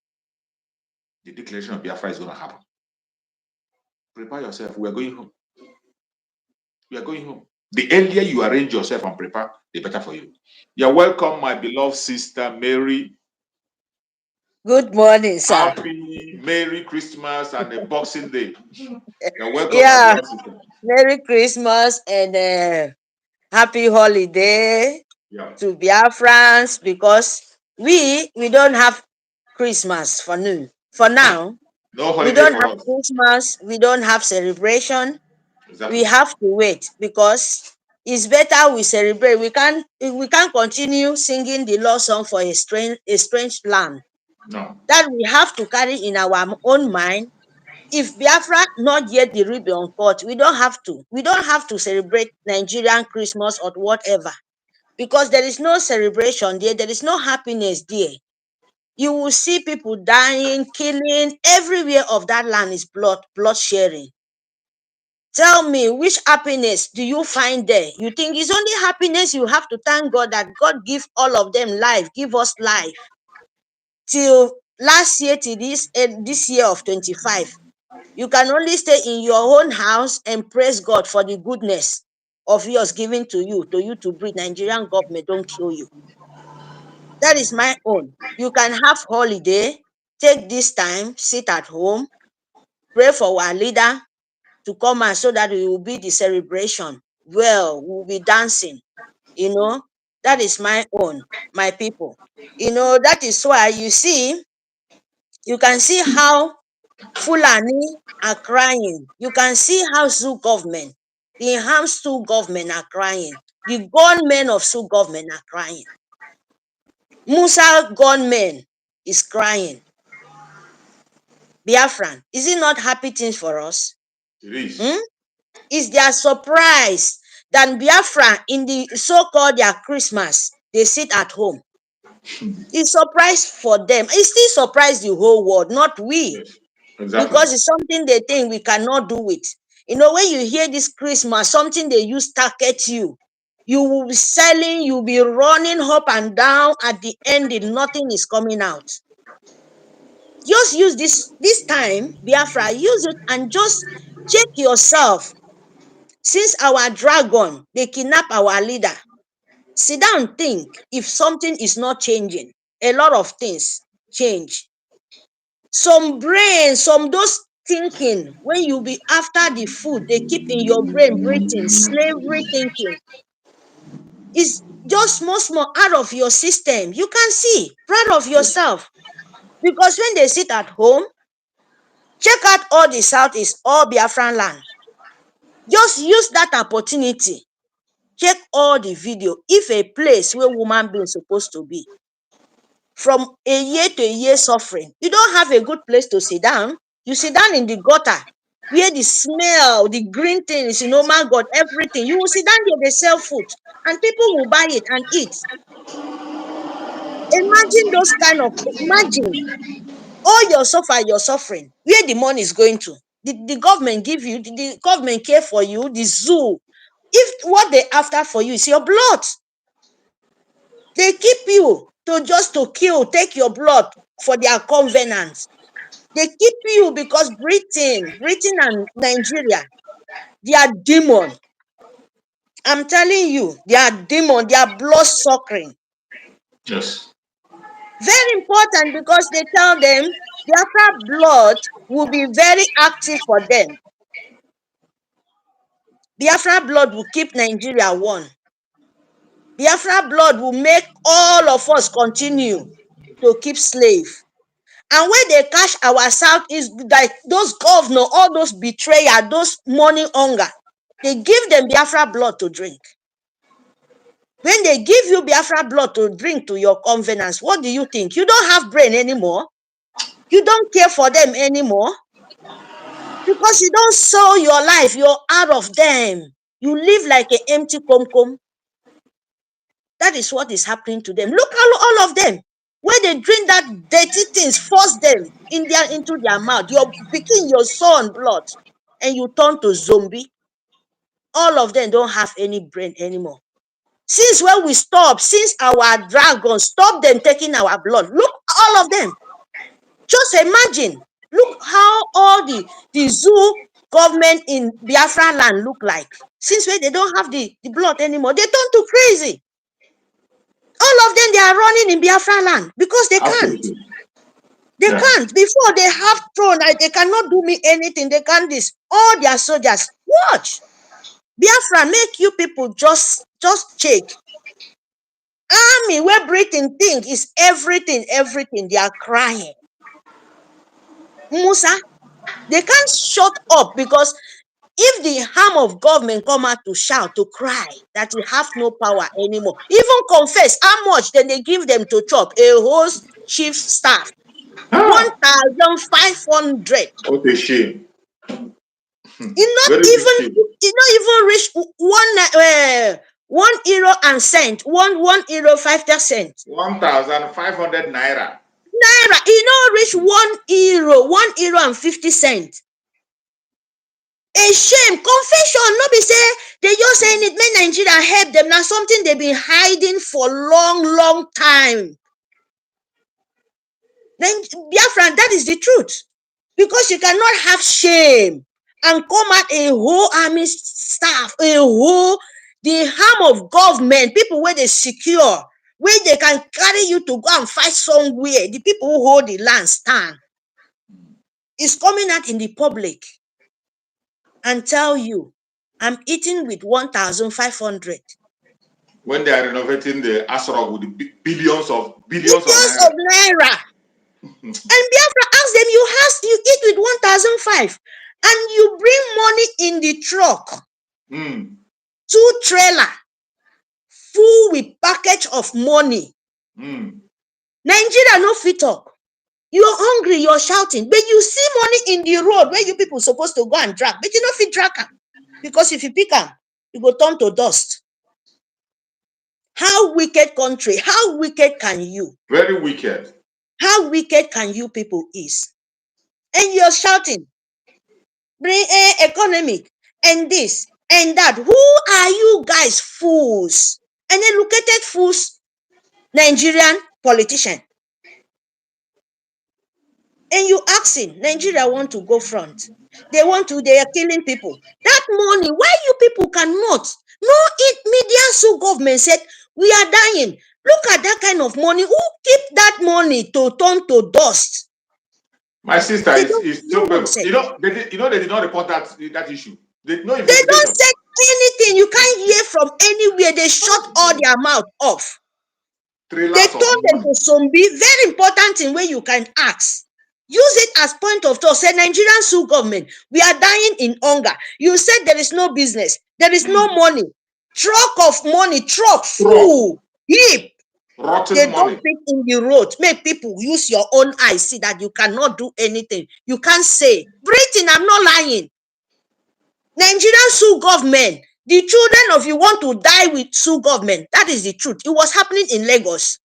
the declaration of Biafra is going to happen. Prepare yourself. We are going home. We are going home. The earlier you arrange yourself and prepare, the better for you. You're welcome, my beloved sister Mary. Good morning, sir. Happy Merry Christmas and a Boxing Day. You're welcome, Yeah, my beloved sister. Merry Christmas and happy holiday to Biafrans, because we don't have Christmas for now. No We holiday don't for have us. Christmas. We don't have celebration. Exactly. We have to wait, because it's better we celebrate. We can't continue singing the love song for a strange land. No. That we have to carry in our own mind. If Biafra not yet the ribbon cut, we don't have to. We don't have to celebrate Nigerian Christmas or whatever, because there is no celebration there. There is no happiness there. You will see people dying, killing everywhere of that land is blood sharing. Tell me, which happiness do you find there? You think it's only happiness? You have to thank God that God give all of them life, give us life till last year, till this year of 25. You can only stay in your own house and praise God for the goodness of yours given to you to breathe. Nigerian government don't kill you. That is my own. You can have holiday, take this time, sit at home, pray for our leader to come and so that it will be the celebration. Well, we'll be dancing, That is my own, my people. That is why you can see how Fulani are crying. You can see how Sioux government, the enhanced Sioux government are crying. The gunmen of Sioux government are crying. Musa gunmen is crying. Biafran, is it not happy things for us? It is. Is their surprise that Biafra in the so-called their Christmas, they sit at home? It's surprise for them. It still surprise the whole world, not we. Yes. Exactly. Because it's something they think we cannot do it. When you hear this Christmas, something they use target you. You will be selling, you'll be running up and down. At the end, nothing is coming out. Just use this time, Biafra, use it and just check yourself. Since our dragon, they kidnap our leader, sit down and think if something is not changing. A lot of things change. Some brain, some those thinking, when you be after the food, they keep in your brain breathing, slavery thinking. It's just small out of your system. You can see, proud of yourself. Because when they sit at home, check out all the South is all Biafran land. Just use that opportunity. Check all the video. If a place where woman being supposed to be, from a year to a year suffering, you don't have a good place to sit down. You sit down in the gutter, where the smell, the green things, my God, everything. You will sit down there, they sell food, and people will buy it and eat. Imagine those kind of, imagine all your suffering, where the money is going to. The government give you, the government care for you, the zoo. If what they after for you is your blood, they keep you to kill, take your blood for their convenience. They keep you because Britain and Nigeria, they are demon. I'm telling you, they are demon, they are blood suckering. Yes. Very important, because they tell them Biafra blood will be very active for them. Biafra blood will keep Nigeria one. Biafra blood will make all of us continue to keep slave. And when they catch our South is like those governor, all those betrayers, those money hunger, they give them Biafra blood to drink. When they give you Biafra blood to drink to your convenience, what do you think? You don't have brain anymore. You don't care for them anymore. Because you don't sow your life, you're out of them. You live like an empty comb. That is what is happening to them. Look at all of them. When they drink that dirty things, force them into their mouth. You're picking your son blood and you turn to zombie. All of them don't have any brain anymore. Since when we stop, since our dragons stop them taking our blood, look, all of them. Just imagine, look how all the zoo government in Biafra land look like. Since when they don't have the blood anymore, they turn to crazy. All of them, they are running in Biafra land because they can't. They can't. Before they have throne, they cannot do me anything. They can't this. All their soldiers, watch. Biafra make you people just check. Army where Britain think is everything. They are crying. Musa, they can't shut up because if the arm of government come out to shout, to cry that he have no power anymore, even confess how much then they give them to chop, a whole chief staff, 1,500. What a shame. It not even reach €1 1 euro 50 cents. 1,500 naira. Naira, it not reach €1 and 50 cents. A shame. Confession, not be say they just saying it. May Nigeria help them. Now something they've been hiding for long time. Then Biafra, that is the truth. Because you cannot have shame and come at a whole army staff, the arm of government, people where they secure, where they can carry you to go and fight somewhere. The people who hold the land stand. Is coming out in the public and tell you, I'm eating with 1,500. When they are renovating the Asrog with the billions of naira. And Biafra asked them, you eat with 1,500 and you bring money in the truck. 2 trailer full with package of money. Nigeria no fit talk. You're hungry, you're shouting, but you see money in the road where you people supposed to go and drag, but you no fit drag them. Because if you pick them, you go turn to dust. How wicked country, how wicked can you? Very wicked. How wicked can you people is? And you're shouting, bring economic and this and that. Who are you guys fools? And educated fools, Nigerian politician. And you asking, Nigeria want to go front. They are killing people. That money, why you people cannot? No, media government said, we are dying. Look at that kind of money. Who keep that money to turn to dust? My sister is still they did not report that issue. They don't say anything. You can't hear from anywhere. They shut all their mouth off. They told them to zombie. Very important thing where you can ask. Use it as point of thought. Say Nigerian sue government. We are dying in hunger. You said there is no business. There is no money. Truck of money. Truck full. Heap. They don't fit in the road. Make people use your own eyes. See that you cannot do anything. You can't say. Britain, I'm not lying. Nigerian sue government. The children of you want to die with sue government. That is the truth. It was happening in Lagos.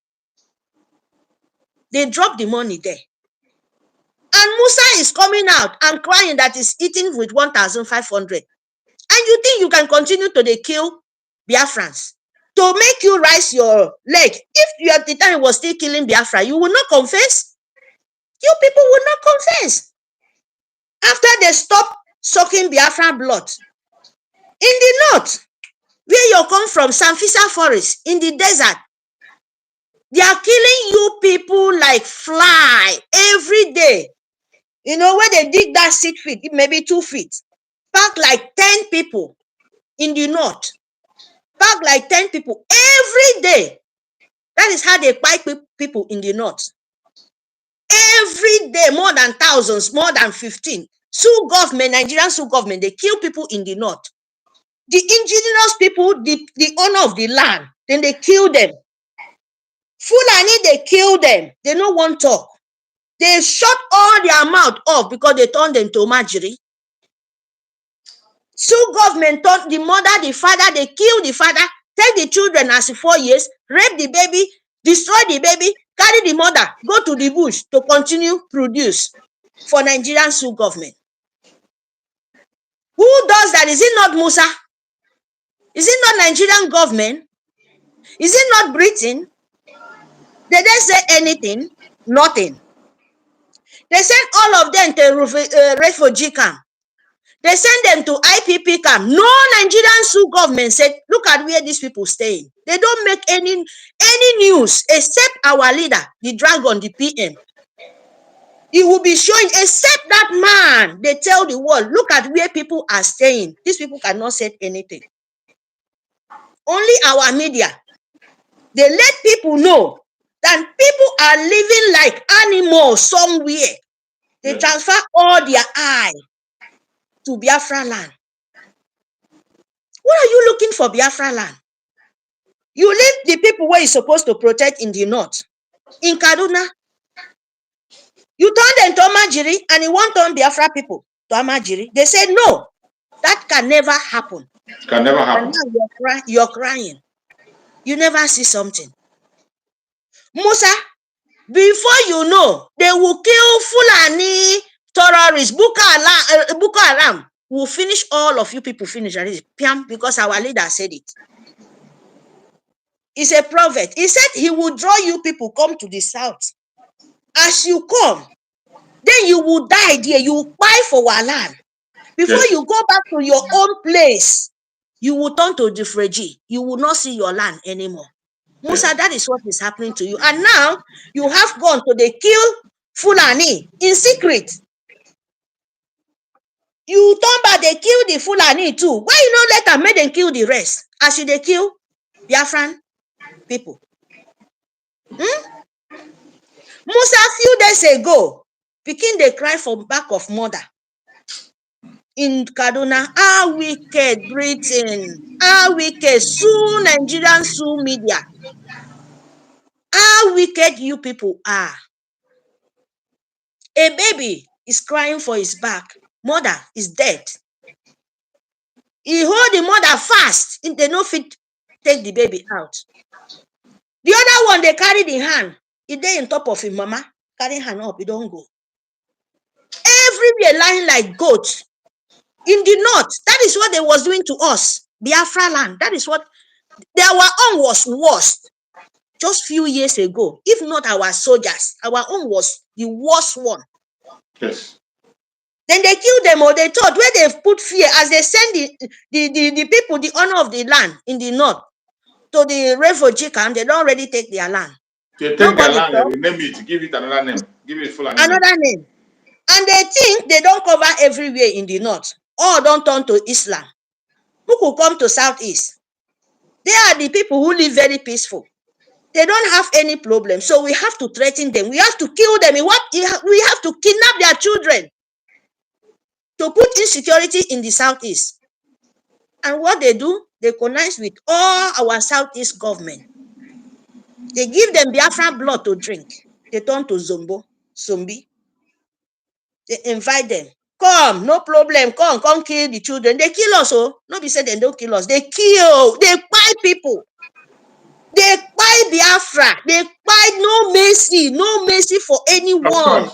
They dropped the money there. And Musa is coming out and crying that he's eating with 1,500. And you think you can continue to kill Biafrans? To make you rise your leg. If you at the time was still killing Biafra, you will not confess. You people will not confess. After they stop sucking Biafra blood. In the north, where you come from, Sanfisa Forest, in the desert, they are killing you people like fly every day. You know, where they dig that 6 feet, maybe 2 feet. Pack like 10 people in the north. Pack like 10 people every day. That is how they fight people in the north. Every day, more than thousands, more than 15. Sue government, Nigerian sue government, they kill people in the north. The indigenous people, the owner of the land, then they kill them. Fulani, they kill them. They don't want to talk. They shut all their mouth off because they turned them to Marjorie. Sioux government taught the mother, the father, they kill the father, take the children as 4 years, rape the baby, destroy the baby, carry the mother, go to the bush to continue produce for Nigerian Sioux government. Who does that? Is it not Musa? Is it not Nigerian government? Is it not Britain? Did they say anything? Nothing. They sent all of them to refugee camp. They sent them to IPP camp. No Nigerian Sioux government said, look at where these people staying. They don't make any news except our leader, the dragon, the PM. He will be showing, except that man, they tell the world, look at where people are staying. These people cannot say anything. Only our media. They let people know that people are living like animals somewhere. They transfer all their eye to Biafra land. What are you looking for Biafra land? You leave the people where you're supposed to protect in the north. In Kaduna, you turn them to Amajiri and you want to turn Biafra people to Amajiri. They said no, that can never happen. Can never happen. And now you're crying. You never see something. Musa, before you know, they will kill Fulani terrorists. Boko Haram will finish all of you people. Finish because our leader said it. It's a prophet. He said he will draw you people come to the south. As you come, then you will die there. You will buy for our land. Before you go back to your own place, you will turn to the Brgie. You will not see your land anymore. Musa, that is what is happening to you. And now you have gone to the kill Fulani in secret. You turn back, they kill the Fulani too. Why you not let them make them kill the rest? As they kill Biafran people. Musa, few days ago, Pikin they cry for back of mother. In Kaduna, how wicked Britain, how wicked Sioux Nigerian Sioux media, how wicked you people are. A baby is crying for his back. Mother is dead. He hold the mother fast. They no fit take the baby out. The other one, they carry the hand. He dey on top of him mama. Carry hand up, he don't go. Everywhere lying like goats. In the north, that is what they was doing to us. Biafra land. That is what our own was worst. Just few years ago. If not our soldiers, our own was the worst one. Yes. Then they killed them, or they thought where they put fear as they send the people, the honor of the land in the north to the refugee camp. They don't already take their land. They take their land and rename it, give it another name, give it full another name. And they think they don't cover everywhere in the north. All don't turn to Islam. Who could come to southeast? They are the people who live very peaceful. They don't have any problem. So we have to threaten them. We have to kill them. We have to kidnap their children to put insecurity in the southeast. And what they do, they connive with all our southeast government. They give them Biafra blood to drink. They turn to zombie. They invite them. Come, no problem. Come kill the children. They kill us, oh. Nobody said they don't kill us. They kill. They buy people. They buy Biafra. They buy no mercy for anyone.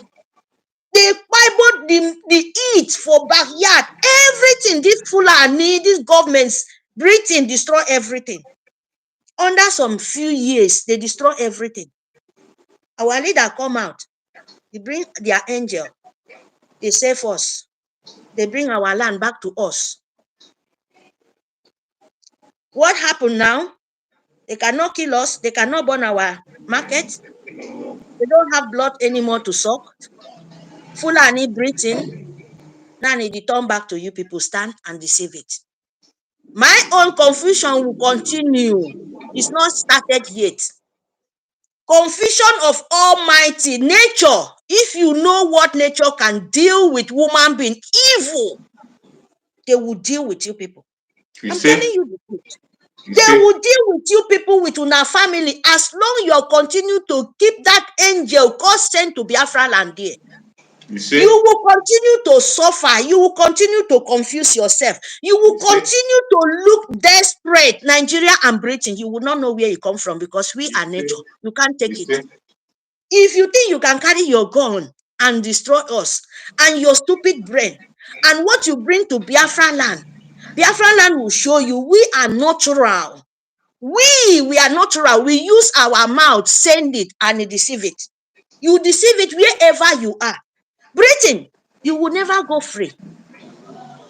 They buy both the eat for backyard. Everything. This Fulani, these governments, Britain destroy everything. Under some few years, they destroy everything. Our leader come out. They bring their angel. They save us. They bring our land back to us. What happened now? They cannot kill us. They cannot burn our market. They don't have blood anymore to suck. Fulani Britain. Now they turn back to you people, stand and deceive it. My own confusion will continue. It's not started yet. Confusion of almighty nature. If you know what nature can deal with human being, evil, they will deal with you people. I'm telling you the truth. They will deal with you people with una family as long you continue to keep that angel God sent to Biafra land there. You will continue to suffer. You will continue to confuse yourself. You will continue to look desperate. Nigeria and Britain, you will not know where you come from because we are nature. You can't take it. If you think you can carry your gun and destroy us and your stupid brain and what you bring to Biafra land will show you we are natural. We are natural. We use our mouth, send it, and deceive it. You deceive it wherever you are. Britain, you will never go free.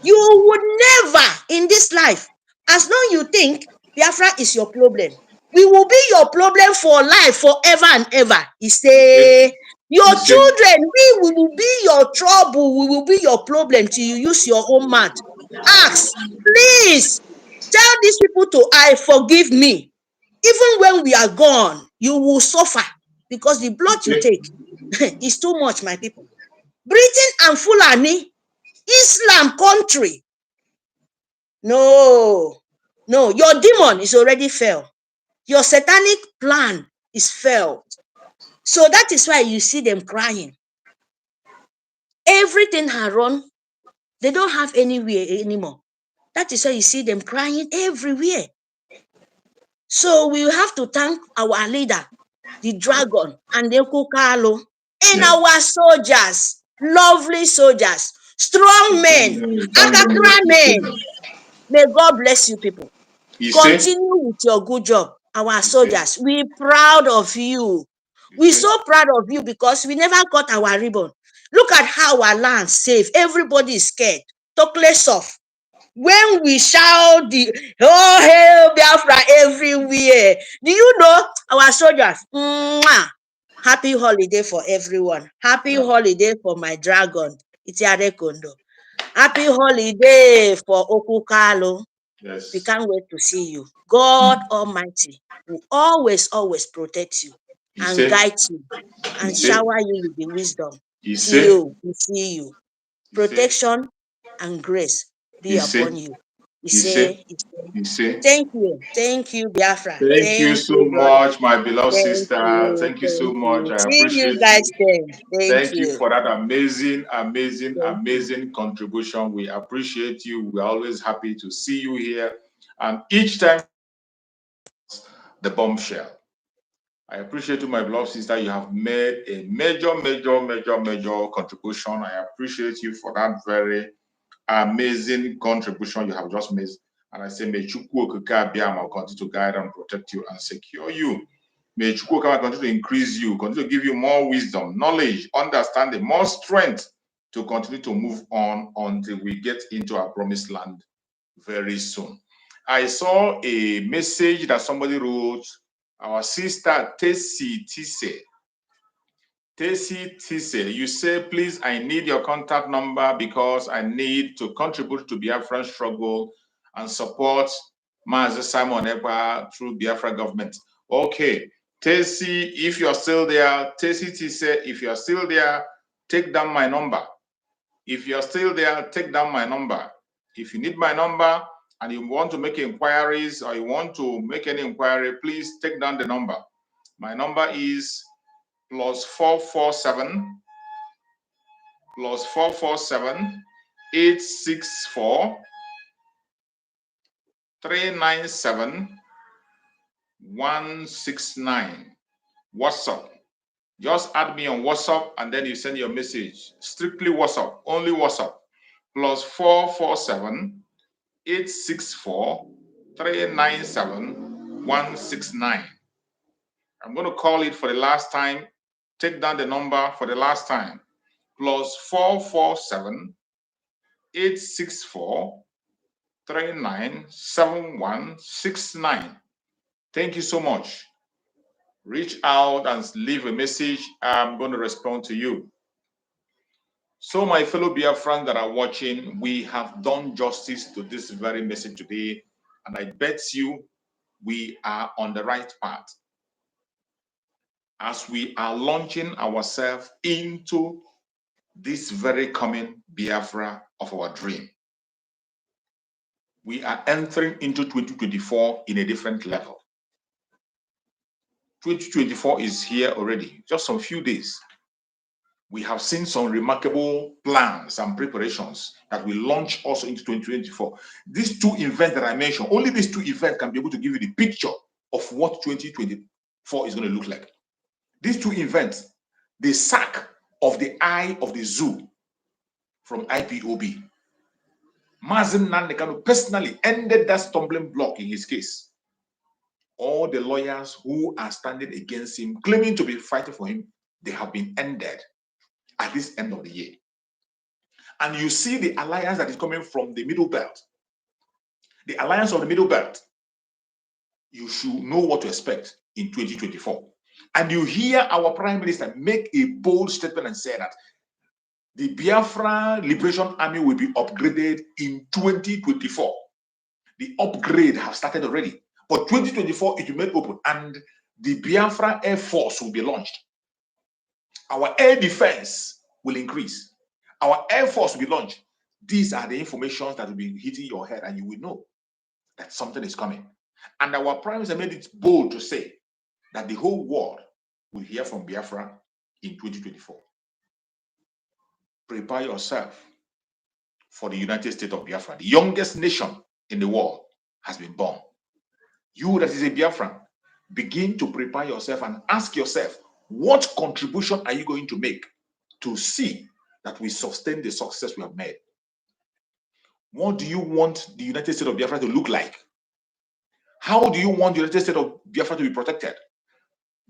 You would never in this life. As long you think Biafra is your problem, we will be your problem for life, forever and ever. He say, your children, we will be your trouble. We will be your problem till you use your own mouth. Ask, please, tell these people to I forgive me. Even when we are gone, you will suffer because the blood you take is too much, my people. Britain and Fulani, Islam country. No, your demon is already failed. Your satanic plan is failed. So that is why you see them crying. Everything has run. They don't have anywhere anymore. That is why you see them crying everywhere. So we have to thank our leader, the dragon, and the Kukalo, and our soldiers, lovely soldiers, strong men, Akakra men. May God bless you people. Continue with your good job. Our soldiers, we're proud of you. We're so proud of you because we never got our ribbon. Look at how our land safe. Everybody is scared. Talkless off. When we shout the oh hail Biafra everywhere, do you know our soldiers? Happy holiday for everyone. Happy holiday for my dragon. Itiare Kondo. Happy holiday for Okukalo. Yes. We can't wait to see you. God Almighty will always protect you and guide you and shower you with the wisdom till we see you. Protection and grace be upon you. He say, thank you, Biafra. Thank you so brother. much, my beloved sister. Thank you so Thank much. you. I See you appreciate guys you. then. Thank You you. for that amazing contribution. We appreciate you. We're always happy to see you here. And each time, the bombshell. I appreciate you, my beloved sister. You have made a major contribution. I appreciate you for that very amazing contribution you have just made. And I say, may Chukwu Okike Abiyama continue to guide and protect you and secure you. May Chukwu Okike continue to increase you, continue to give you more wisdom, knowledge, understanding, more strength to continue to move on until we get into our promised land very soon. I saw a message that somebody wrote, our sister Tessie Tise. You say, please, I need your contact number because I need to contribute to Biafran struggle and support Mazi Simon Ekpa through Biafra government. Okay, Tessie, if you're still there, Tessie Tise, if you're still there, take down my number. If you're still there, take down my number. If you need my number and you want to make inquiries or you want to make any inquiry, please take down the number. My number is +447 864 397 169. WhatsApp. Just add me on WhatsApp and then you send your message. Strictly WhatsApp, only WhatsApp. +447 864 397 169. I'm going to call it for the last time. Take down the number for the last time. +447 864 397169. Thank you so much. Reach out and leave a message. I'm going to respond to you. So, my fellow Biafrans that are watching, we have done justice to this very message today, and I bet you we are on the right path as we are launching ourselves into this very coming Biafra of our dream. We are entering into 2024 in a different level. 2024 is here already, just some few days. We have seen some remarkable plans and preparations that will launch also into 2024. These two events that I mentioned, only these two events can be able to give you the picture of what 2024 is going to look like. These two events, the sack of the eye of the zoo from IPOB. Mazen Nnamdi Kanu personally ended that stumbling block in his case. All the lawyers who are standing against him, claiming to be fighting for him, they have been ended at this end of the year. And you see the alliance that is coming from the Middle Belt. The alliance of the Middle Belt. You should know what to expect in 2024. And you hear our Prime Minister make a bold statement and say that the Biafra Liberation Army will be upgraded in 2024. The upgrade has started already. But 2024, it will be made open and the Biafra Air Force will be launched. Our air defense will increase. Our Air Force will be launched. These are the informations that will be hitting your head and you will know that something is coming. And our Prime Minister made it bold to say that the whole world will hear from Biafra in 2024. Prepare yourself for the United States of Biafra. The youngest nation in the world has been born. You that is a Biafran, begin to prepare yourself and ask yourself, what contribution are you going to make to see that we sustain the success we have made? What do you want the United States of Biafra to look like? How do you want the United States of Biafra to be protected?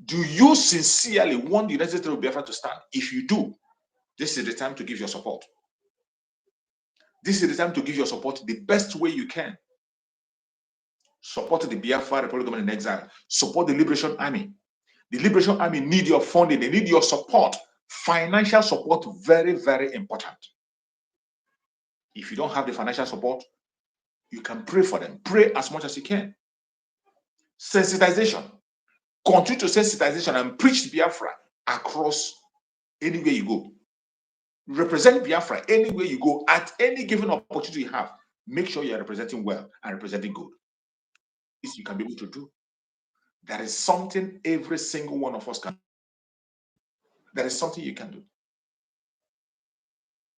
Do you sincerely want the United States of Biafra to stand? If you do, this is the time to give your support. This is the time to give your support the best way you can. Support the Biafra Republic Government in Exile. Support the Liberation Army. The Liberation Army need your funding. They need your support. Financial support, very, very important. If you don't have the financial support, you can pray for them. Pray as much as you can. Sensitization. Continue to sensitization and preach Biafra across anywhere you go. Represent Biafra anywhere you go. At any given opportunity you have, make sure you are representing well and representing good. This you can be able to do. There is something every single one of us can do. There is something you can do.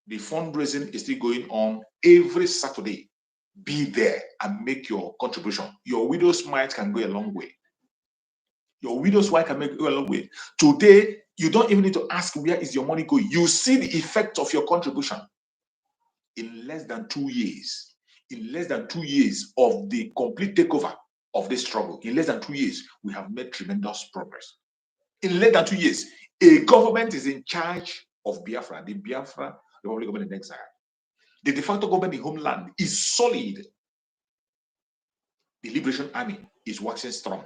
The fundraising is still going on every Saturday. Be there and make your contribution. Your widow's mite can go a long way. Your widow's mite can go a long way. Today, you don't even need to ask where is your money going. You see the effect of your contribution in less than 2 years. In less than 2 years of the complete takeover of this struggle, in less than 2 years, we have made tremendous progress. In less than 2 years, a government is in charge of Biafra, the Biafra Republic Government in Exile. The de facto government in homeland is solid. The Liberation Army is waxing strong.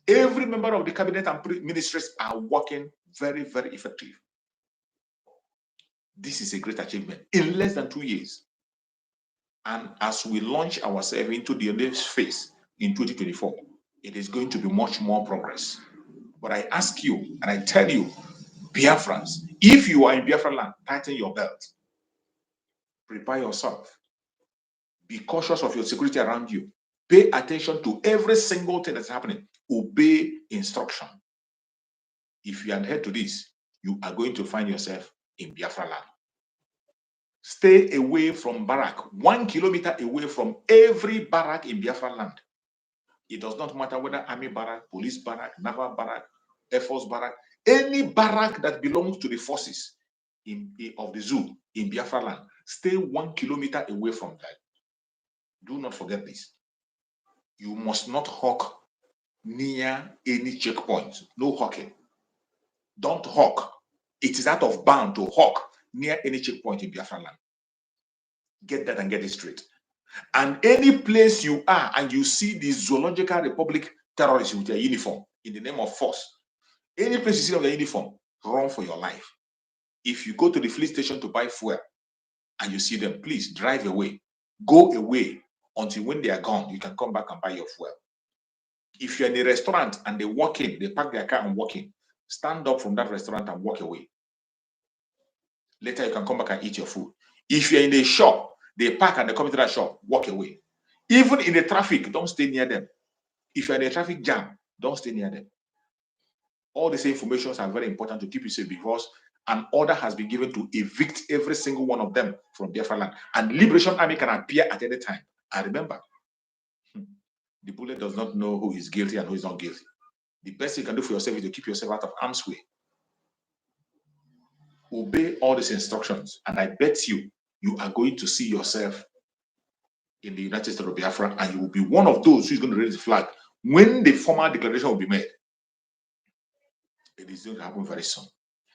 Every member of the cabinet and ministries are working very, very effective. This is a great achievement in less than 2 years. And as we launch ourselves into the next phase in 2024, it is going to be much more progress. But I ask you, and I tell you, Biafrans, if you are in Biafra land, tighten your belt. Prepare yourself. Be cautious of your security around you. Pay attention to every single thing that's happening. Obey instruction. If you adhere to this, you are going to find yourself in Biafra land. Stay away from barrack, 1 kilometer away from every barrack in Biafra land. It does not matter whether army barrack, police barrack, naval barrack, air force barrack, any barrack that belongs to the forces of the zoo in Biafra land. Stay 1 kilometer away from that. Do not forget this. You must not hawk near any checkpoint. No hawking. Don't hawk. It is out of bound to hawk near any checkpoint in Biafra land. Get that and get it straight. And any place you are and you see the Zoological Republic terrorists with their uniform in the name of force, any place you see of their uniform, run for your life. If you go to the fleet station to buy fuel and you see them, please drive away. Go away until when they are gone, you can come back and buy your fuel. If you're in a restaurant and they walk in, they park their car and walk in, stand up from that restaurant and walk away. Later, you can come back and eat your food. If you're in a shop, they park and they come into that shop, walk away. Even in the traffic, don't stay near them. If you're in a traffic jam, don't stay near them. All these informations are very important to keep you safe because an order has been given to evict every single one of them from Biafra land. And Liberation Army can appear at any time. And remember, the bullet does not know who is guilty and who is not guilty. The best you can do for yourself is to keep yourself out of harm's way. Obey all these instructions, and I bet you are going to see yourself in the United States of Biafra, and you will be one of those who is going to raise the flag when the formal declaration will be made. It is going to happen very soon.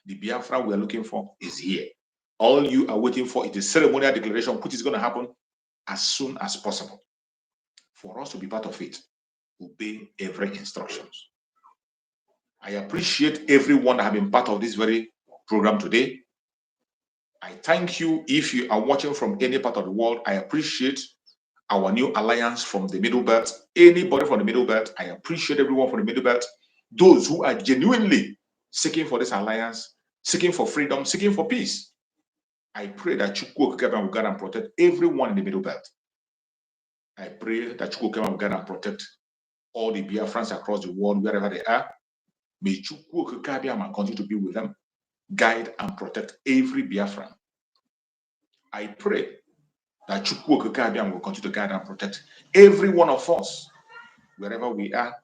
The Biafra we are looking for is here. All you are waiting for is the ceremonial declaration, which is going to happen as soon as possible. For us to be part of it, obey every instructions. I appreciate everyone that have been part of this very program today. I thank you if you are watching from any part of the world. I appreciate our new alliance from the Middle Belt. Anybody from the Middle Belt, I appreciate everyone from the Middle Belt. Those who are genuinely seeking for this alliance, seeking for freedom, seeking for peace. I pray that Chukwu will guide and protect everyone in the Middle Belt. I pray that Chukwu will guide and protect all the Biafrans across the world, wherever they are. May Chukwu continue to be with them, guide and protect every Biafran. I pray that Chukwu will continue to guide and protect every one of us, wherever we are,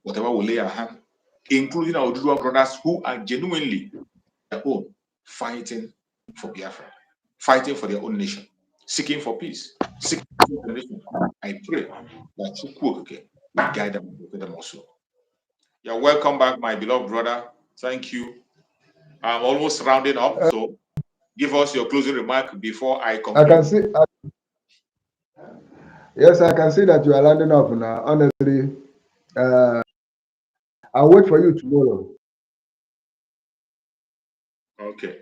whatever we lay our hand, including our Juju brothers who are genuinely their own, fighting for Biafra, fighting for their own nation, seeking for peace, seeking for the nation. I pray that Chukwu will guide them and protect them also. You're welcome back, my beloved brother. Thank you. I'm almost rounding up, so give us your closing remark before I conclude. I can see. Yes, I can see that you are landing up now. Honestly, I'll wait for you tomorrow. Okay.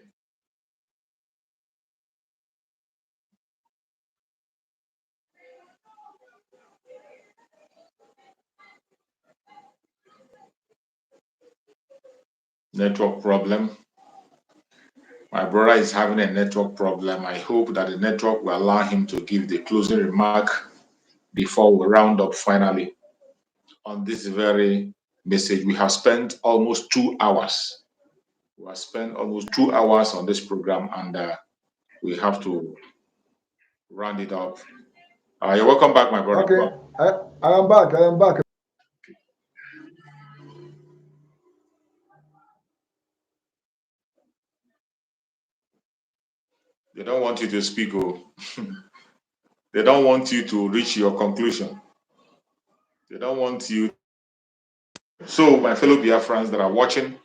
Network problem. My brother is having a network problem. I hope that the network will allow him to give the closing remark before we round up finally on this very message. We have spent almost 2 hours. We have spent almost 2 hours on this program, and we have to round it up. You're welcome back, my brother. Okay, I am back. I am back. They don't want you to speak. Oh. They don't want you to reach your conclusion. They don't want you. So, my fellow Biafrans that are watching,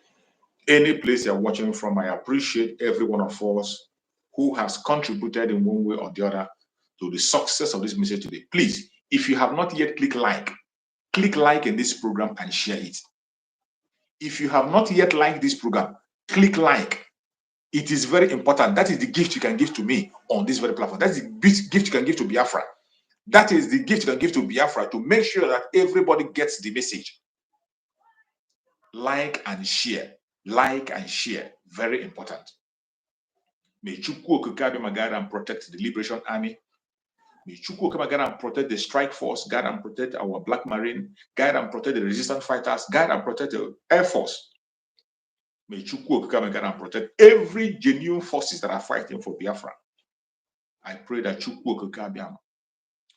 any place you're watching from, I appreciate every one of us who has contributed in one way or the other to the success of this message today. Please, if you have not yet click like in this program and share it. If you have not yet liked this program, click like. It is very important. That is the gift you can give to me on this very platform. That's the gift you can give to Biafra. That is the gift you can give to Biafra to make sure that everybody gets the message. Like and share. Like and share. Very important. May Chukwu Okike guide and protect the Liberation Army. May Chukwu Okike guide and protect the Strike Force, guide and protect our Black Marine, guide and protect the Resistance Fighters, guide and protect the Air Force. May Chukwu Okike guide and protect every genuine forces that are fighting for Biafra. I pray that Chukwu Okike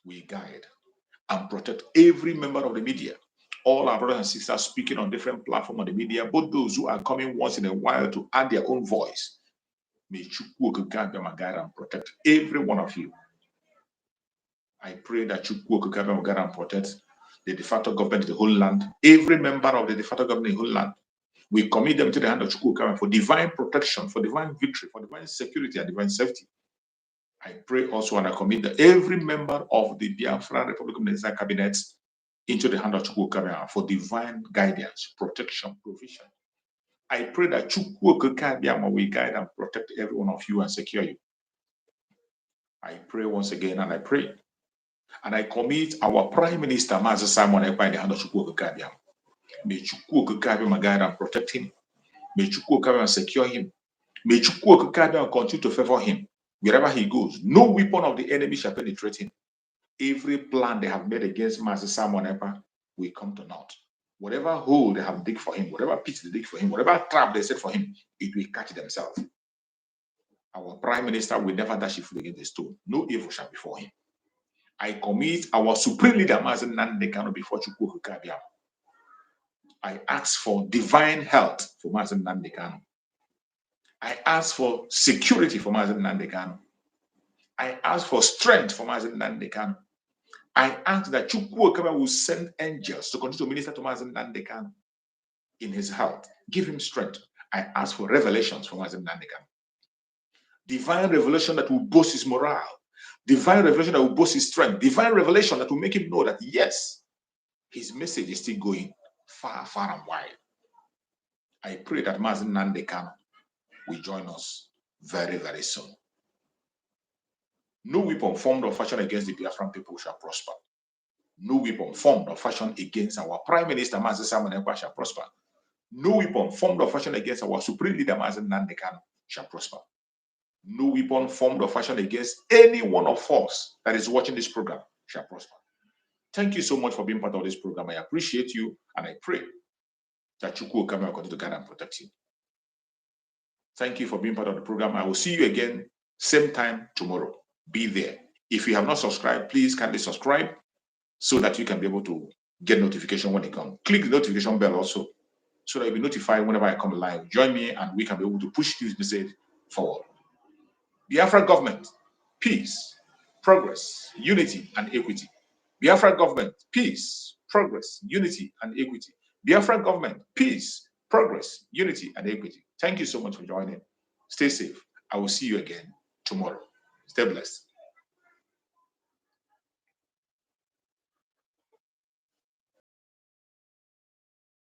will guide and protect every member of the media, all our brothers and sisters speaking on different platforms of the media, both those who are coming once in a while to add their own voice. May Chukwu Okike guide and protect every one of you. I pray that Chukwu Okike will guide and protect the de facto government of the whole land, every member of the de facto government of the whole land. We commit them to the hand of Chukwu Okike for divine protection, for divine victory, for divine security and divine safety. I pray also and I commit that every member of the Biafra Republic of Nigeria cabinet into the hand of Chukwu Okike for divine guidance, protection, provision. I pray that Chukwu Okike will guide and protect every one of you and secure you. I pray once again and I pray. And I commit our Prime Minister, Master Simon Ekpa, in the hand of Chukwu Okike. May Chukwu Okike guide and protect him. May Chukwu Okike secure him. May Chukwu Okike continue to favor him. Wherever he goes, no weapon of the enemy shall penetrate him. Every plan they have made against Master Simon Ekpa will come to naught. Whatever hole they have dig for him, whatever pit they dig for him, whatever trap they set for him, it will catch themselves. Our Prime Minister will never dash his foot against the stone. No evil shall befall him. I commit our Supreme Leader, Mazen Nnamdi Kanu, before Chukwu Kabiam. I ask for divine health for Mazen Nnamdi Kanu. I ask for security for Mazen Nnamdi Kanu. I ask for strength for Mazen Nnamdi Kanu. I ask that Chukwu Kabiam will send angels to continue to minister to Mazen Nnamdi Kanu in his health. Give him strength. I ask for revelations for Mazen Nnamdi Kanu. Divine revelation that will boost his morale. Divine revelation that will boost his strength. Divine revelation that will make him know that, yes, his message is still going far, far and wide. I pray that Mazen Nnamdi Kanu will join us very, very soon. No weapon formed or fashioned against the Biafran people shall prosper. No weapon formed or fashioned against our Prime Minister, Mazen Simon Ekpa, shall prosper. No weapon formed or fashioned against our Supreme Leader, Mazen Nnamdi Kanu, shall prosper. No weapon formed or fashioned against any one of us that is watching this program shall prosper. Thank you so much for being part of this program. I appreciate you, and I pray that Chukwu will come and continue to guide and protect you. Thank you for being part of the program. I will see you again, same time tomorrow. Be there. If you have not subscribed, please kindly subscribe so that you can be able to get notification when they come. Click the notification bell also so that you'll be notified whenever I come live. Join me and we can be able to push this message forward. Biafra government, peace, progress, unity, and equity. Biafra government, peace, progress, unity, and equity. Biafra government, peace, progress, unity, and equity. Thank you so much for joining. Stay safe. I will see you again tomorrow. Stay blessed.